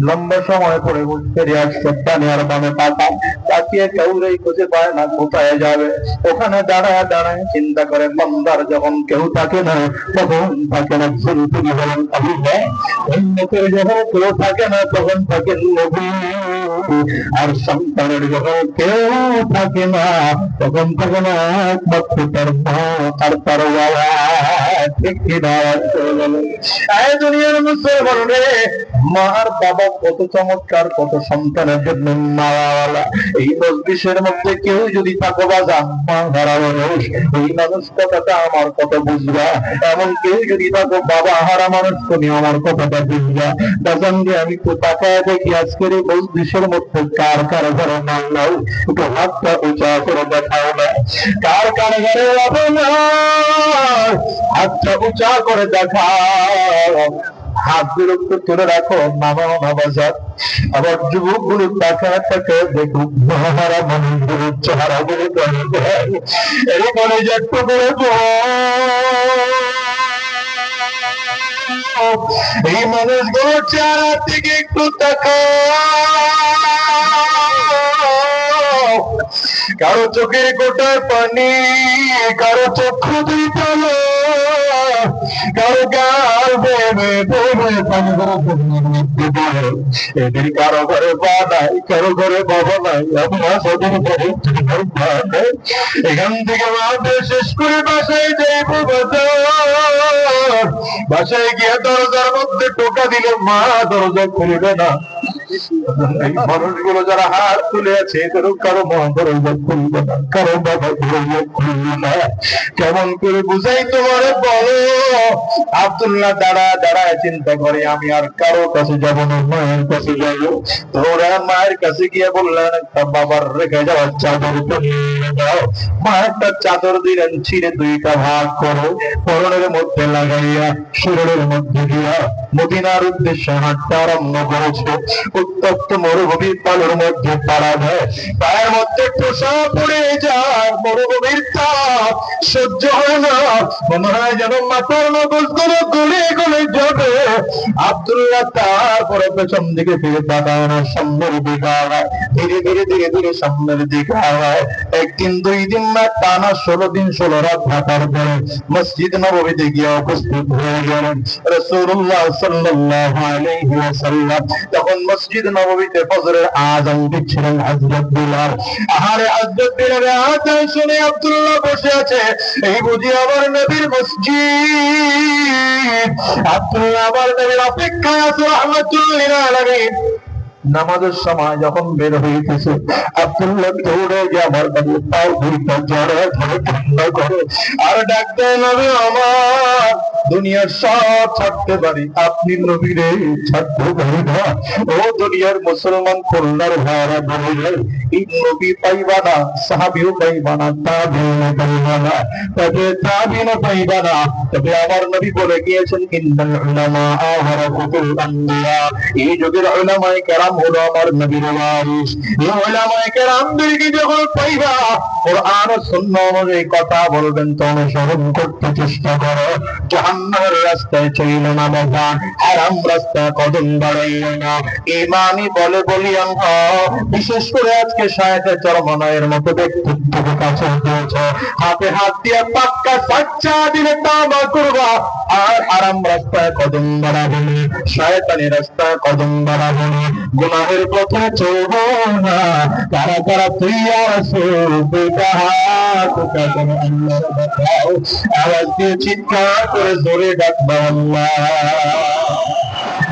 লম্বা সময় পরে ফিরে আসছে, ডানে আর বামে পাতা তাকিয়ে কেউই খুঁজে পায় না কোথায় যাবে। ওখানে দাঁড়ায় দাঁড়ায় চিন্তা করে, বান্দার যখন কেউ থাকে না তখন থাকে না তিনি হলেন আল্লাহ, উম্মতের যখন কেউ থাকে না তখন থাকে নবী, আর সন্তানের যখন কেউ থাকে না তখন থাকে না একমাত্র তার মা আর তার বাবা। ঠিক কিনা? এই দুনিয়ার মুসলমান রে, মা আর বাবা কত চমৎকার, কত সন্তানের জন্য মাওয়ালা। এই মজলিসের মধ্যে কেউ যদি থাকো বাজা মা হারা মানুষ, এই মানুষ কথাটা আমার কত বুঝবা। এমন কেউ যদি থাকো বাবা হারা মানুষ, তুমি আমার কথাটা বুঝবা। বাজান যে আমি তো তাকায় দেখি আজকের এই মজলিসের মধ্যে কার কার ঘরে নাম নাই, একটু হাতটা উঁচা করে দেখাও না। কার কার ঘরে হবে না, হাতটা উঁচা করে দেখাও। হাত গুলো তুলে রাখো, নামা নামাজাত। আবার যুবক গুলো টাকা টাকা দেখুক মহারা মানুষগুলোর চেহারা গুলো এই মনে একটু করে এই মানুষগুলোর চেহারা থেকে একটু তাকাও। কারো চোখের কোটায় পানি, কারো চক্ষু দিতলো, কারো গাল বেবে বেবে পানি এদের কারো ঘরে পা নাই, কারো ঘরে বাবা নাই। এখান থেকে মাঠে শেষ করে বাসায় যাইব। বাসায় গিয়ে দরজার মধ্যে টোকা দিলে মা দরজা খুলবে না। এই মানুষগুলো যারা হাত তুলে আছে এদের কারো মা দরজা খুলবে না, কারো বাবা দরজা খুলবে না। কেমন করে বুঝাই তোমারে বলো? আব্দুল্লাহ দাঁড়ায় দাঁড়ায় চিন্তা করে, আমি আর কারো কাছে যাব না, মায়ের কাছে যাব। তোরা মায়ের কাছে গিয়ে বললেন একটা বাবার রেখে যাওয়ার চাদর নিয়ে যাও। মা একটা চাদর দিলেন, ছিঁড়ে দুইটা ভাগ করো, পরনের মধ্যে লাগাইয়া শরীরের মধ্যে দিয়া মদিনার উদ্দেশ্যে হাঁটতে আরম্ভ করেছে। উত্তপ্ত মরুভূমির পালের মধ্যে পাড়া দেয়, পায়ের মধ্যে ঠোসা পড়ে যায়, মরুভূমির তাপ সহ্য হয় না, মনে হয় যেন মাথার মগজগুলো গলে গলে যাবে। আব্দুল্লাহ তারপরে পেছন দিকে ফিরে তাকায় না, সামনের দিকে আগায়, ধীরে ধীরে ধীরে ধীরে সামনের দিকে আগায়। একদিন দুই দিন না, টানা 16 দিন 16 রাত হাঁটার পরে মসজিদ নববীতে গিয়ে উপস্থিত হয়ে গেলেন রাসূলুল্লাহ সাল্লাল্লাহু আলাইহি ওয়াসাল্লাম। তখন মসজিদ নববীতে ফজরের আযান দিচ্ছিলেন হযরত বিলাল। আরে হযরত বিলালের আযান শুনে আব্দুল্লাহ বসে আছে, এই বুঝি আমার নবীর মসজিদ। আব্দুল্লাহ আমার নবীর অপেক্ষায় আছে রাহমাতুল লিল আলামিন। নামাজের সময় যখন বের হইতেছে, আব্দুল্লাহ দৌড়ে গিয়ে আমার নবীর পাও দুইটা জড়ায় ধরে ঠান্ডা করে আর ডাক দেয়, নবী আমার, দুনিয়ার সব ছাড়তে পারি, আপনি নবীরে ছাড়তে পারি না। ও দুনিয়ার মুসলমান কল্যাণ ভাইরা বলিলেন, এই নবী পাইবা না, সাহাবীও পাইবা না, তাবিঈন পাইবা না, তবে তাবিঈন পাইবা না। তবে আমার নবী বলে গিয়েছেন, ইন্নাল উলামা ওয়ারাসাতুল আম্বিয়া, এই যুগের উলামায়ে কেরাম হলো আমার নবীর ওয়ারিস। এই উলামায়ে কেরামদেরকে যখন পাইবা, কুরআন ও সুন্নাহ অনুযায়ী কথা বলবেন তো অনুসরণ করতে চেষ্টা করো। জাহান্নামের রাস্তায় চলিও না বাবা, হারাম রাস্তায় কদম বাড়াইও না। ইমানই বলে বলিয়ান হও। বিশেষ করে আজকে শায়েখে চরমনায়ের মতো ব্যক্তিত্বকে কাছে পেয়েছে, হাতে হাত দিয়ে পাক্কা সাচ্চা দিলে তাওবা করবা, আর হারাম রাস্তায় কদম বাড়াবে না, শয়তানি রাস্তায় কদম বাড়াবে না, গুনাহের পথে চলবো না। কারা কারা তৈয়ার আছে দুইটা হাত উঁচা করে আল্লাহর বাঁচাও, আওয়াজ দিয়ে চিৎকার করে জোরে ডাকবা আল্লাহ।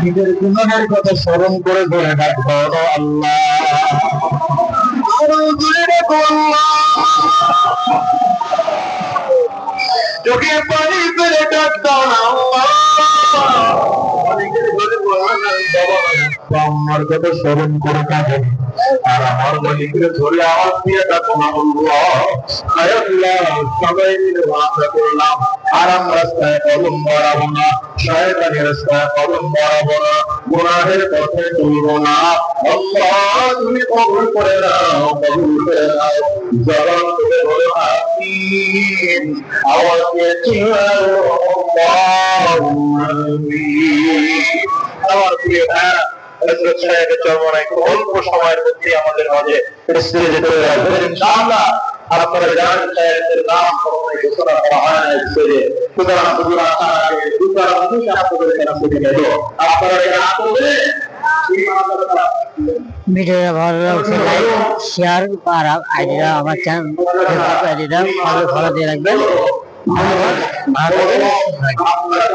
নিজের গুনাহের কথা স্মরণ করে জোরে ডাকবা আল্লাহ, আরো জোরে ডাকো আল্লাহ। চোখে পানি ফেলে ডাক দাও না আল্লাহ। অনেকের ঘরে বলা নাই বাবা আব্বা আম্মার কথা স্মরণ করে থাকেন আর আমার মালিকের ধরে আওয়াজ দিয়ে ডাকুন আল্লাহ। আয় আল্লাহ, সবাই মিলে ওয়াদা করলাম আরাম রাস্তায় কদম বাড়াবো না, শয়তানি রাস্তায় কদম বাড়াবো না, গুনাহের পথে চলবো না। আল্লাহ তুমি কবুল করে নাও, কবুল করে নাও। জবান করে বলো আমিন, আওয়াজ দিয়ে চিল্লাও আল্লাহুম্মা আমিন। আমার প্রিয় ভাইরা, হযরত সাহেবের চরমনায় খুব অল্প সময়ের মধ্যে আমাদের মাঝে স্টেজে চলে আসবেন ইনশাআল্লাহ। আপনারা জানেন সাহেবের নাম কখনোই ঘোষণা করা হয় না স্টেজে, সুতরাং হুজুর আসার আগে দুবার মানুষ আপনাদের কাছ থেকে নেব। আপনারা এটা আসলে ভিডিওটা ভালো লাগছে লাইক শেয়ার আর আইডিটা আমার চ্যানেল ফেসবুক আইডিটা ফলো দিয়ে রাখবেন। ধন্যবাদ, ভালো থাকবেন।